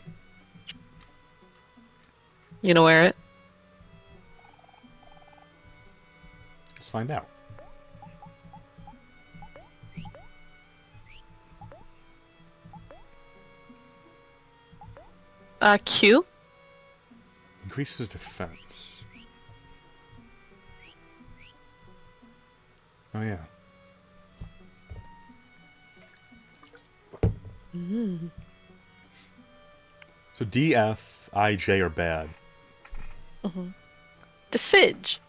You gonna wear it? Let's find out. Q? Increases defense. Oh, yeah. So D, F, I, J are bad. To fidge.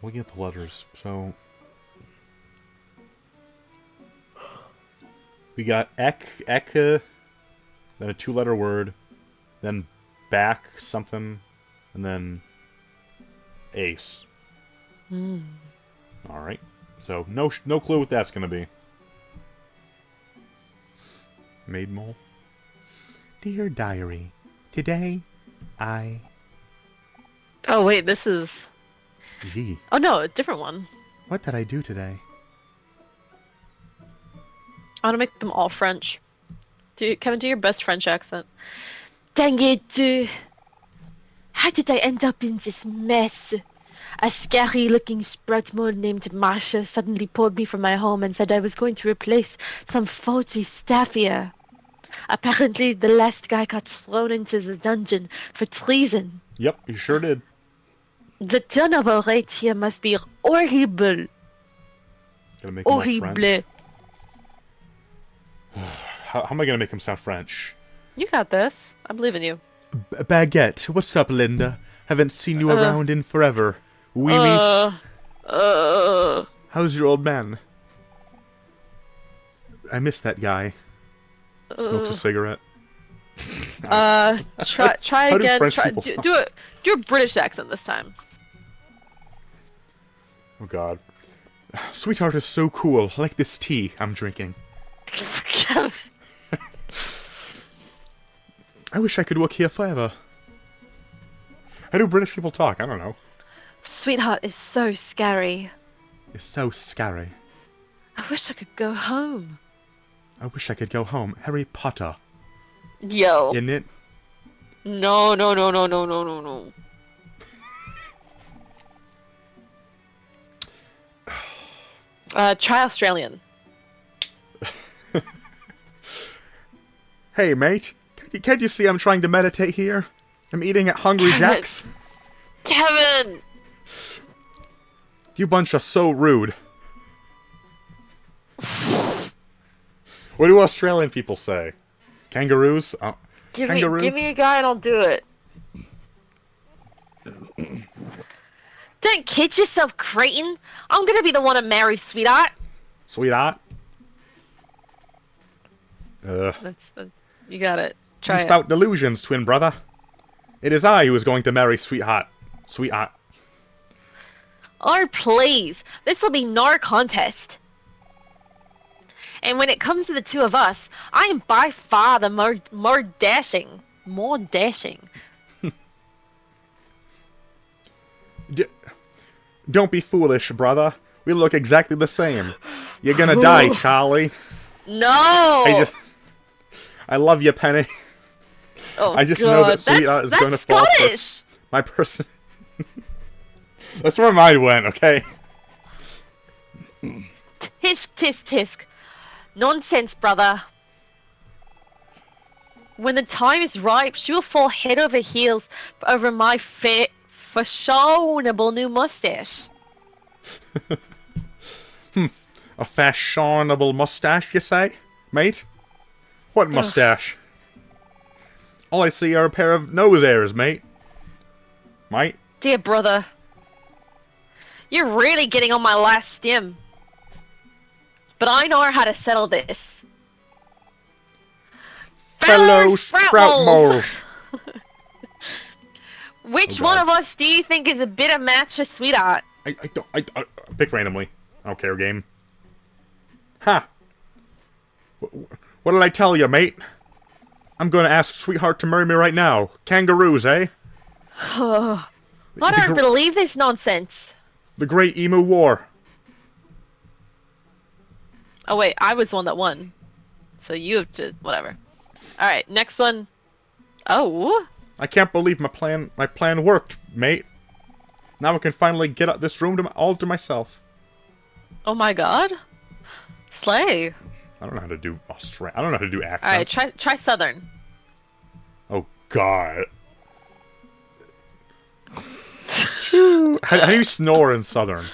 Looking at the letters, so... We got ek, then a two-letter word, then back something, and then ace. All right. So no clue what that's gonna be. Maid mole. Dear diary, today I. Oh wait, this is. Gee, Oh no, a different one. what did I do today? I want to make them all French. Kevin, do your best French accent. Dang it! How did I end up in this mess? A scary-looking sprout mole named Masha suddenly pulled me from my home and said I was going to replace some faulty staff here. Apparently, the last guy got thrown into the dungeon for treason. Yep, you sure did. The turnover rate here must be horrible. Gotta make him all French. Horrible. How am I gonna make him sound French? You got this. I believe in you. Baguette, what's up, Linda? Haven't seen you around in forever. Oui, oui. How's your old man? I miss that guy. Smokes a cigarette. Try How do again. French Try people do a British accent this time. Oh God. Sweetheart is so cool. I like this tea I'm drinking. I wish I could work here forever. How do British people talk? I don't know. Sweetheart is so scary. It's so scary. I wish I could go home. I wish I could go home. Harry Potter. Yo. Isn't it? No. Try Australian. Hey, mate. Can't you see I'm trying to meditate here? I'm eating at Hungry Jack's. Kevin! You bunch are so rude. What do Australian people say? Kangaroos? Give kangaroo? me a guy and I'll do it. Don't kid yourself, Creighton. I'm gonna be the one to marry, sweetheart. Sweetheart? You got it. Try You it. spout delusions, twin brother. It is I who is going to marry Sweetheart. Sweetheart. Oh, please. This will be no contest. And when it comes to the two of us, I am by far the more dashing. More dashing. Don't be foolish, brother. We look exactly the same. You're gonna die, Charlie. No! I love you, Penny. Oh, I just God. know that Sweetheart is going to fall Scottish. for my person. That's where mine went, okay? Tisk. Nonsense, brother. When the time is ripe, she will fall head over heels over my fashionable new mustache. A fashionable mustache, you say, mate? What mustache? All I see are a pair of nose hairs, mate. Mate? Dear brother, you're really getting on my last stem. But I know how to settle this. Fellow sprout moles! Which Oh, one God. of us do you think is a better match for Sweetheart? I pick randomly. I don't care, game. Ha! What did I tell you, mate? I'm gonna ask Sweetheart to marry me right now. Kangaroos, eh? I don't believe this nonsense. The Great Emu War. Oh wait, I was the one that won. So you have to whatever. Alright, next one. Oh. I can't believe my plan worked, mate. Now I can finally get out this room all to myself. Oh my god. Slay. I don't know how to do I don't know how to do accents. Alright, try Southern. Oh God. How do you snore in Southern?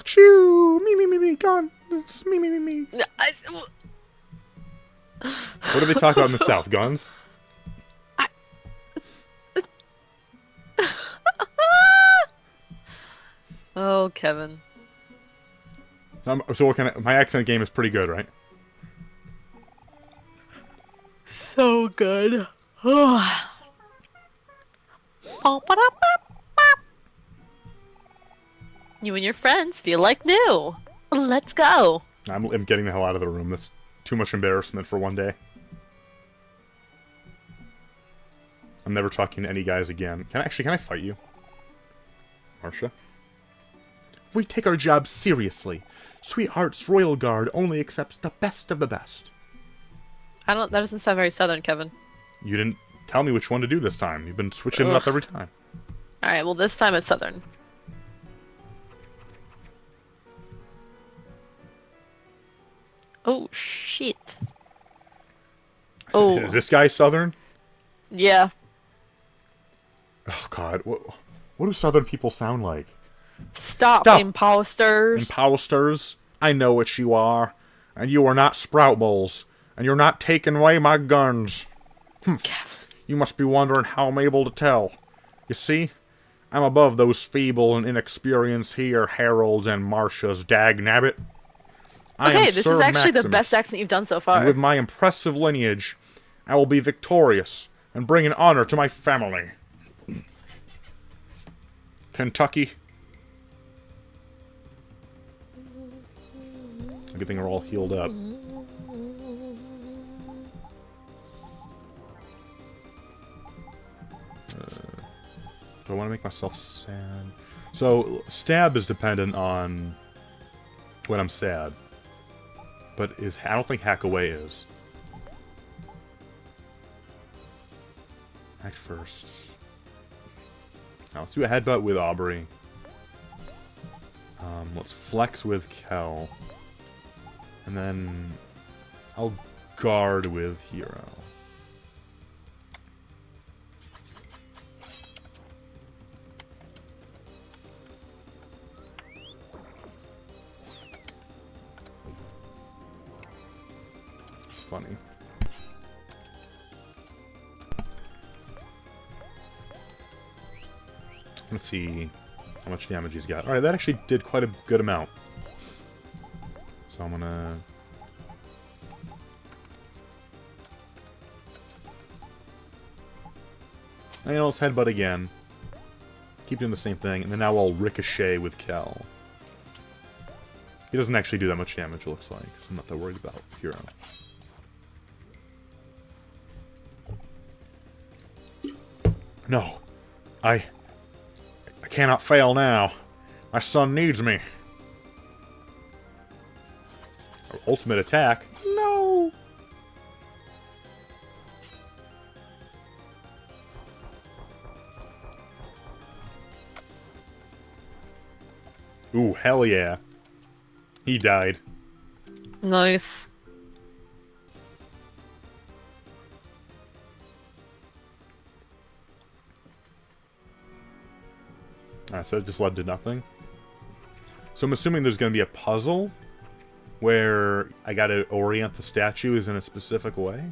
Choo, me, gone. Me. What do they talk about in the South? Guns? Oh, Kevin. So what kind of, my accent game is pretty good, right? good. You and your friends feel like new. Let's go. I'm getting the hell out of the room. That's too much embarrassment for one day. I'm never talking to any guys again. Can I fight you? Marcia? We take our job seriously. Sweetheart's Royal Guard only accepts the best of the best. That doesn't sound very southern, Kevin. You didn't tell me which one to do this time. You've been switching it up every time. Alright, well this time it's southern. Oh, shit. Oh. Is this guy Southern? Yeah. Oh, God. What do Southern people sound like? Stop. Imposters. Imposters. I know what you are. And you are not Sprout Bowls. And you're not taking away my guns. You must be wondering how I'm able to tell. You see? I'm above those feeble and inexperienced here Heralds and Marcias, dagnabbit. Okay, this is actually the best accent you've done so far. And with my impressive lineage, I will be victorious and bring an honor to my family. Kentucky. Good thing we're all healed up. Do I want to make myself sad? So, stab is dependent on when I'm sad. But I don't think hack away is. Act first. Now let's do a headbutt with Aubrey. Let's flex with Kel. And then I'll guard with Hero. Funny. Let's see how much damage he's got. Alright, that actually did quite a good amount. So I'm gonna... let's headbutt again. Keep doing the same thing, and then now I'll ricochet with Kel. He doesn't actually do that much damage, it looks like, so I'm not that worried about Hero. No. I cannot fail now. My son needs me. Ultimate attack? No! Ooh, hell yeah. He died. Nice. So it just led to nothing. So I'm assuming there's going to be a puzzle where I got to orient the statues in a specific way.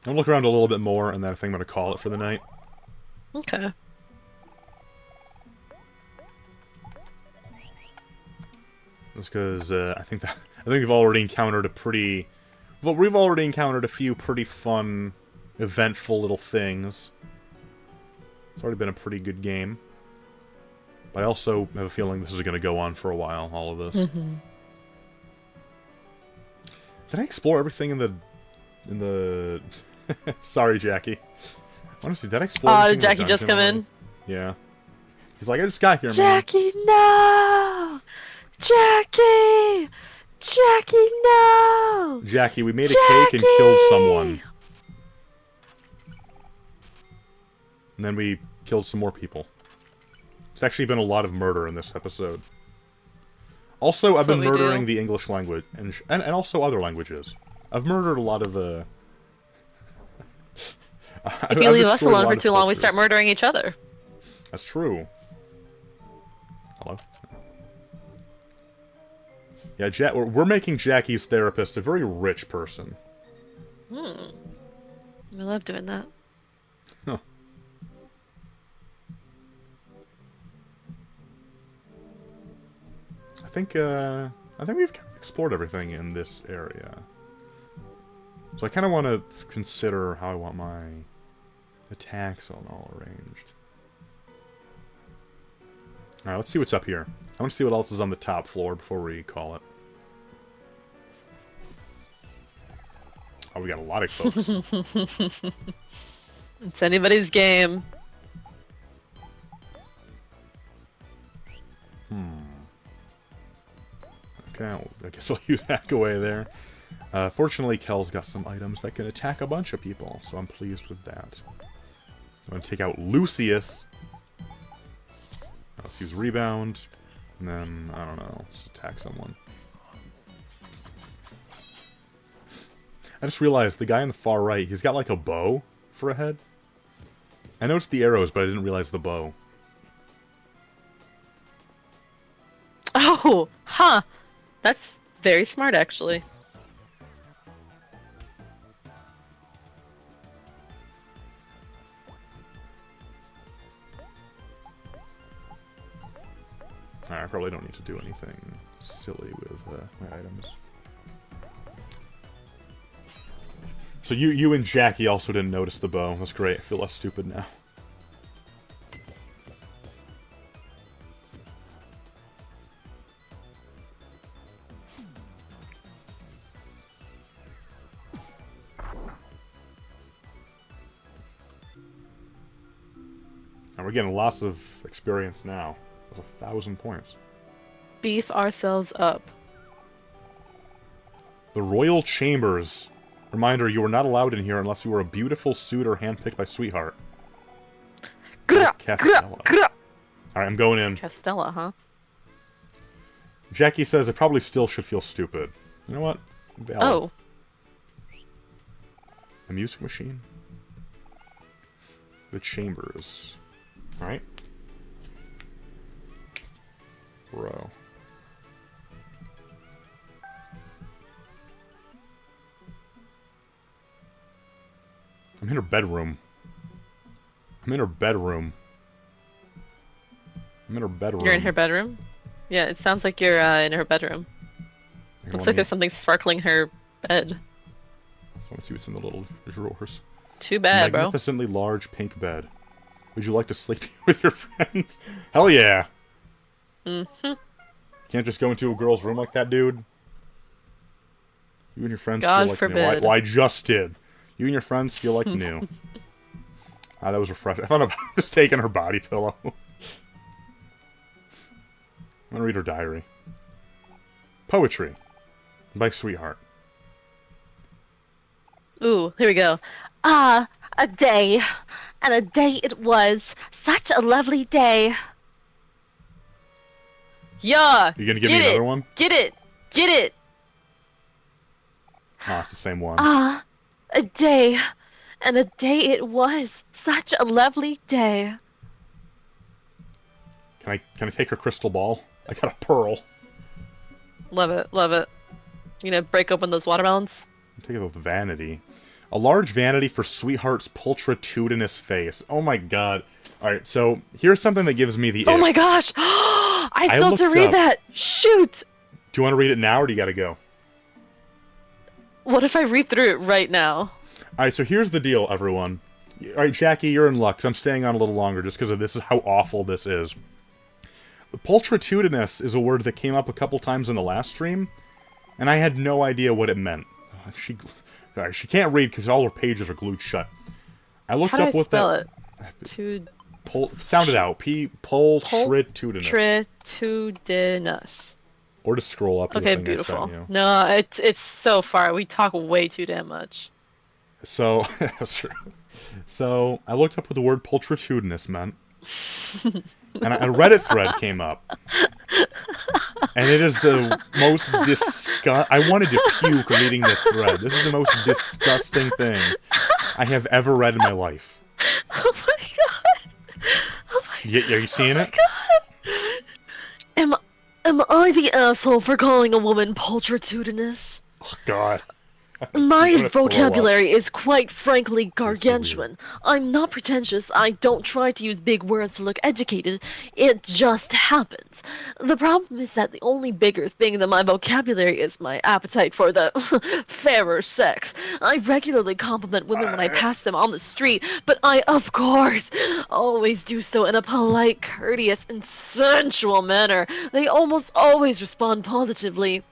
I'll look around a little bit more, and then I think I'm going to call it for the night. Okay. Just because I think we've already encountered we've already encountered a few pretty fun, eventful little things. It's already been a pretty good game. But I also have a feeling this is going to go on for a while, all of this. Mm-hmm. Did I explore everything in the... Sorry, Jackie. Honestly, did I explore everything Did Jackie in the just come dungeon in? Yeah. He's like, I just got here, man. Jackie, no! Jackie! Jackie, no! Jackie, we made a cake and killed someone. And then we killed some more people. It's actually been a lot of murder in this episode. Also, I've been murdering the English language, and also other languages. I've murdered a lot of, If you leave us alone for too long, we start murdering each other. That's true. Hello? Yeah, we're making Jackie's therapist a very rich person. I love doing that. Huh. I think we've kind of explored everything in this area. So I kind of want to consider how I want my attacks all arranged. Alright, let's see what's up here. I want to see what else is on the top floor before we call it. Oh, we got a lot of folks. It's anybody's game. Okay, I guess I'll use hack away there. Fortunately, Kel's got some items that can attack a bunch of people, so I'm pleased with that. I'm going to take out Lucius. Let's use Rebound. And then, I don't know, let's attack someone. I just realized the guy on the far right, he's got like a bow for a head. I noticed the arrows, but I didn't realize the bow. Oh, huh. That's very smart, actually. I probably don't need to do anything silly with my items. So you and Jackie also didn't notice the bow. That's great. I feel less stupid now. And we're getting lots of experience now. That's 1,000 points. Beef ourselves up. The Royal Chambers. Reminder, you are not allowed in here unless you are a beautiful suitor handpicked by Sweetheart. Castella. Alright, I'm going in. Castella, huh? Jackie says I probably still should feel stupid. You know what? Valid. Oh. A music machine. The Chambers. Alright. Bro. I'm in her bedroom. I'm in her bedroom. I'm in her bedroom. You're in her bedroom? Yeah, it sounds like you're in her bedroom. Looks like there's something sparkling her bed. I just want to see what's in the little drawers. Too bad, bro. Magnificently large pink bed. Would you like to sleep with your friend? Hell yeah! Mm-hmm. Can't just go into a girl's room like that, dude. You and your friends God feel like forbid. new. Well, I just did. You and your friends feel like new. Ah, that was refreshing. I found out I was taking her body pillow. I'm gonna read her diary. Poetry. By Sweetheart. Ooh, here we go. Ah, a day. And a day it was. Such a lovely day. Yeah! You gonna give me another one? Get it! Get it! Ah, it's the same one. Ah, a day. And a day it was. Such a lovely day. Can I take her crystal ball? I got a pearl. Love it, love it. You gonna break open those watermelons? Take it with vanity. A large vanity for Sweetheart's pulchritudinous face. Oh my god. Alright, so here's something that gives me the Oh ick. my gosh! I still have to looked read up- that! Shoot! Do you want to read it now, or do you gotta go? What if I read through it right now? Alright, so here's the deal, everyone. Alright, Jackie, you're in luck, 'cause I'm staying on a little longer just because of this is how awful this is. Pulchritudinous is a word that came up a couple times in the last stream, and I had no idea what it meant. She can't read because all her pages are glued shut. I looked How do up I what spell that... it? Sound it out. Pulchritudinous. Pulchritudinous. Or just scroll up. To Okay, the thing beautiful. I sent you. No, it's so far. We talk way too damn much. So, so I looked up what the word pulchritudinous meant, and a Reddit thread came up, and it is the most I wanted to puke reading this thread. This is the most disgusting thing I have ever read in my life. Oh my god. Oh my Are you seeing it? god. Am I the asshole for calling a woman pulchritudinous? Oh, God. I'm My gonna throw up. vocabulary is quite frankly so weird. gargantuan. I'm not pretentious, I don't try to use big words to look educated, it just happens. The problem is that the only bigger thing than my vocabulary is my appetite for the fairer sex. I regularly compliment women when I pass them on the street, but I, of course, always do so in a polite, courteous, and sensual manner. They almost always respond positively.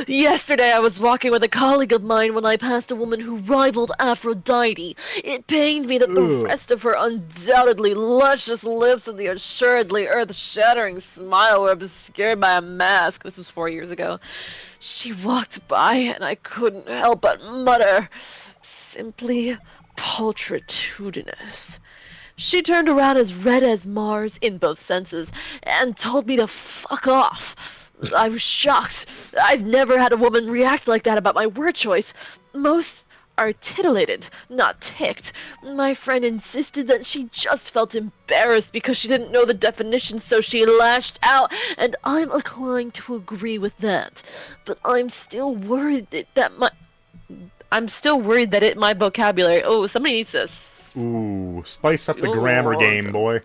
Yesterday I was walking with a colleague of mine when I passed a woman who rivaled Aphrodite. It pained me that the Ugh. rest of her undoubtedly luscious lips and the assuredly earth-shattering smile were obscured by a mask. This was 4 years ago. She walked by and I couldn't help but mutter, simply pulchritudinous. She turned around as red as Mars in both senses and told me to fuck off. I was shocked. I've never had a woman react like that about my word choice. Most are titillated, not ticked. My friend insisted that she just felt embarrassed because she didn't know the definition, so she lashed out, and I'm inclined to agree with that. But I'm still worried that my vocabulary. Oh, somebody needs this. Ooh, spice up the grammar game, boy.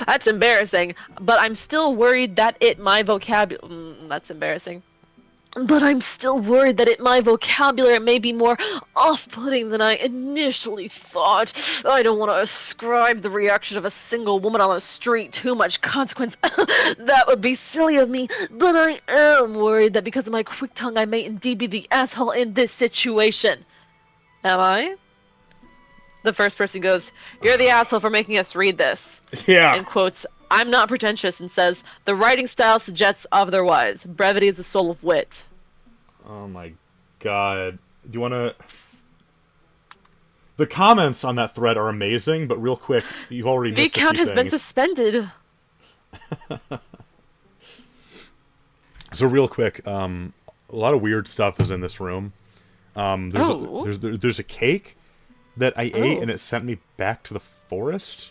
That's embarrassing, but I'm still worried that my vocabulary. That's embarrassing. But I'm still worried that my vocabulary may be more off-putting than I initially thought. I don't want to ascribe the reaction of a single woman on the street too much consequence. That would be silly of me, but I am worried that because of my quick tongue I may indeed be the asshole in this situation. Am I? The first person goes, "You're the asshole for making us read this." Yeah. And quotes, "I'm not pretentious," and says, "The writing style suggests otherwise. Brevity is the soul of wit." Oh my god. Do you want to... The comments on that thread are amazing, but real quick, you've already The missed a account few has been things. suspended. So real quick, a lot of weird stuff is in this room. There's a cake that I ate, and it sent me back to the forest.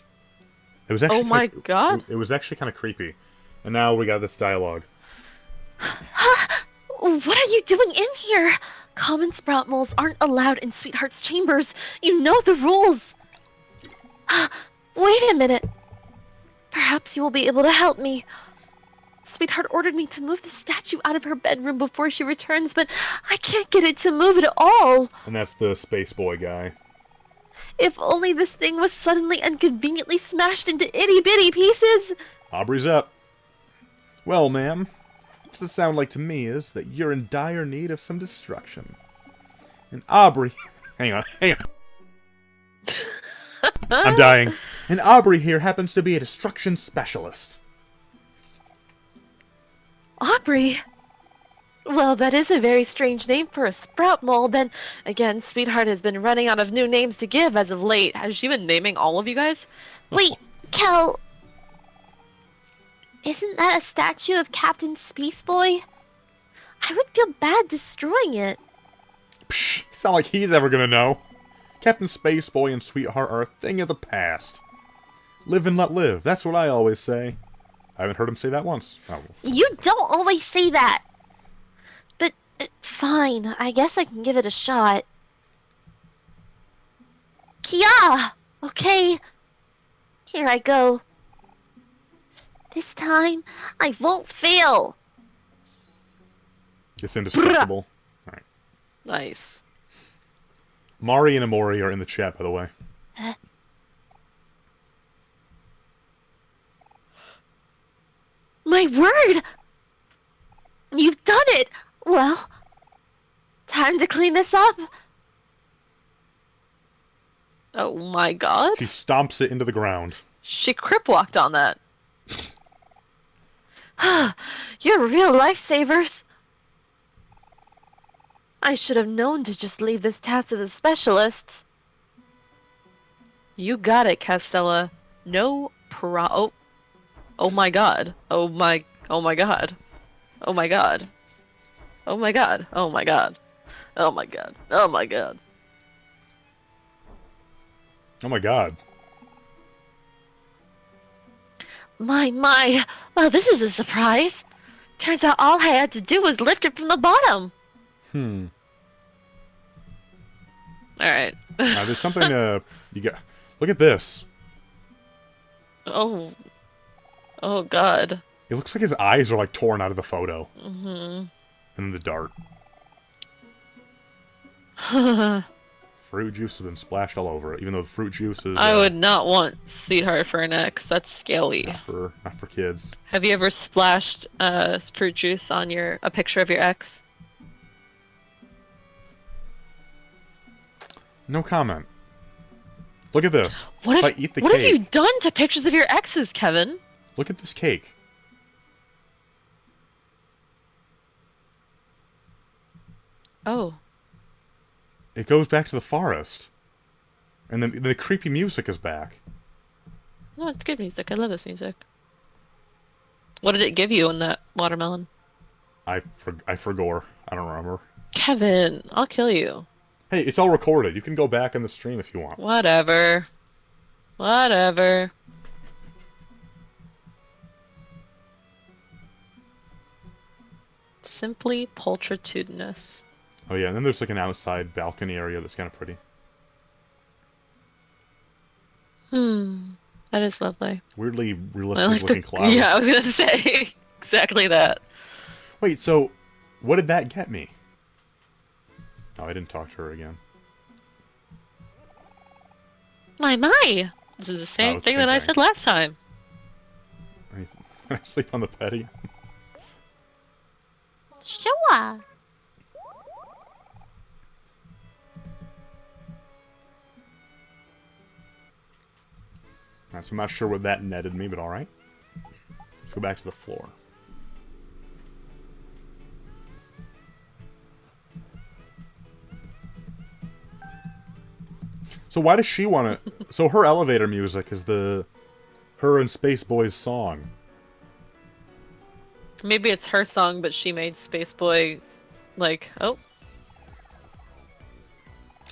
It was actually Oh my god. It was actually kind of creepy. And now we got this dialogue. What are you doing in here? Common sprout moles aren't allowed in Sweetheart's chambers. You know the rules. Wait a minute. Perhaps you will be able to help me. Sweetheart ordered me to move the statue out of her bedroom before she returns, but I can't get it to move at all. And that's the space boy guy. If only this thing was suddenly and conveniently smashed into itty-bitty pieces. Aubrey's up. Well, ma'am, what it sound like to me is that you're in dire need of some destruction. And Aubrey... Hang on. I'm dying. And Aubrey here happens to be a destruction specialist. Aubrey? Well, that is a very strange name for a sprout mole. Then, again, Sweetheart has been running out of new names to give as of late. Has she been naming all of you guys? Wait, Kel. Isn't that a statue of Captain Space Boy? I would feel bad destroying it. Psh, it's not like he's ever gonna know. Captain Spaceboy and Sweetheart are a thing of the past. Live and let live, that's what I always say. I haven't heard him say that once. Oh. You don't always say that. But, fine. I guess I can give it a shot. Kia! Okay. Here I go. This time, I won't fail. It's indestructible. Alright. Nice. Mari and Omori are in the chat, by the way. My word! You've done it! Well, time to clean this up. Oh my god. She stomps it into the ground. She crip walked on that. You're real lifesavers. I should have known to just leave this task to the specialists. You got it, Castella. No oh. Oh my god. Oh my god. Oh my god. Oh my god. Oh my god. Oh my god. Oh my god. Oh my god. My. Well, this is a surprise. Turns out all I had to do was lift it from the bottom. Alright. There's something you got. Look at this. Oh. Oh, God. It looks like his eyes are like torn out of the photo. Mm-hmm. And then the dart. Fruit juice has been splashed all over it, even though the fruit juice is... I would not want Sweetheart for an ex. That's scaly. Not for kids. Have you ever splashed fruit juice on a picture of your ex? No comment. Look at this. What if I eat the what cake, have you done to pictures of your exes, Kevin? Look at this cake. Oh. It goes back to the forest. And then the creepy music is back. Oh, it's good music. I love this music. What did it give you in that watermelon? I forgore. I don't remember. Kevin, I'll kill you. Hey, it's all recorded. You can go back in the stream if you want. Whatever. Whatever. Simply pulchritudinous. Oh yeah, and then there's like an outside balcony area that's kind of pretty. That is lovely. Weirdly I realistic like looking clouds. Yeah, I was gonna say exactly that. Wait, so what did that get me? Oh, I didn't talk to her again. My! This is the same it's thing the same that I thing. said last time. I sleep on the petty. Sure. So I'm not sure what that netted me, but alright. Let's go back to the floor. So why does she want to... So her elevator music is her and Space Boy's song. Maybe it's her song, but she made Space Boy like, oh,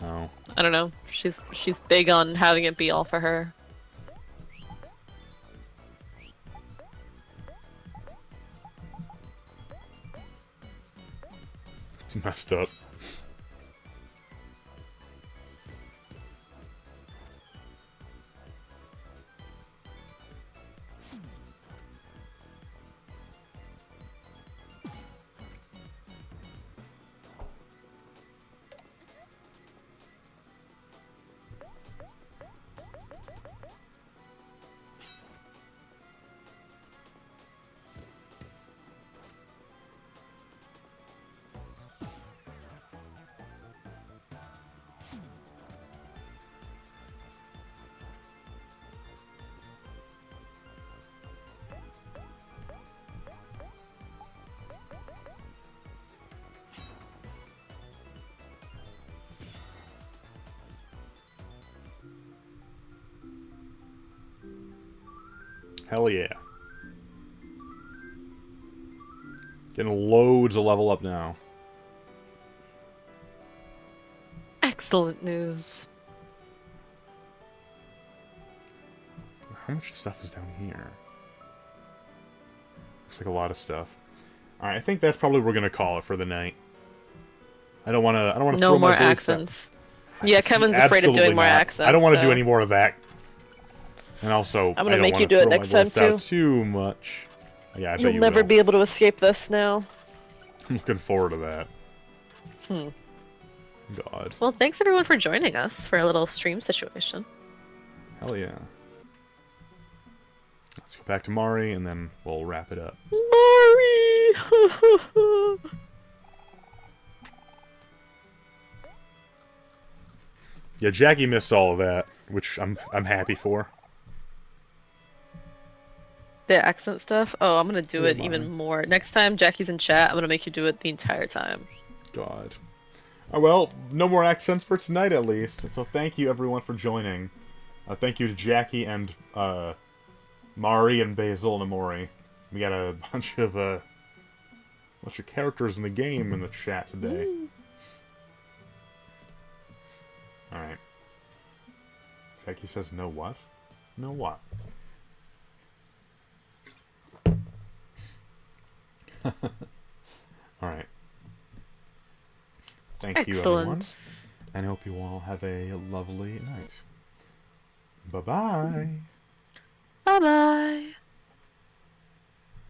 Oh. I don't know. She's big on having it be all for her. It's messed up. Hell yeah. Getting loads of level up now. Excellent news. How much stuff is down here? Looks like a lot of stuff. Alright, I think that's probably what we're gonna call it for the night. I don't wanna No throw more my big accents. Yeah, Kevin's afraid of Absolutely doing more not. accents. I don't want to so- do any more of that. And also, I'm gonna I don't make wanna you do it throw my next time, voice out too. too much. Yeah, I bet You'll you never will. be able to escape this now. I'm looking forward to that. Hmm. God. Well, thanks everyone for joining us for a little stream situation. Hell yeah. Let's go back to Mari, and then we'll wrap it up. Mari! Yeah, Jackie missed all of that, which I'm happy for. The accent stuff? Oh, I'm gonna do Yeah, it Mari. even more. Next time Jackie's in chat, I'm gonna make you do it the entire time. God. Oh, well, no more accents for tonight, at least. So thank you, everyone, for joining. Thank you to Jackie and Mari and Basil and Omori. We got a bunch of characters in the game in the chat today. Alright. Becky says, no what? No what? Alright. Thank you, everyone. Excellent. And I hope you all have a lovely night. Bye-bye. Bye bye.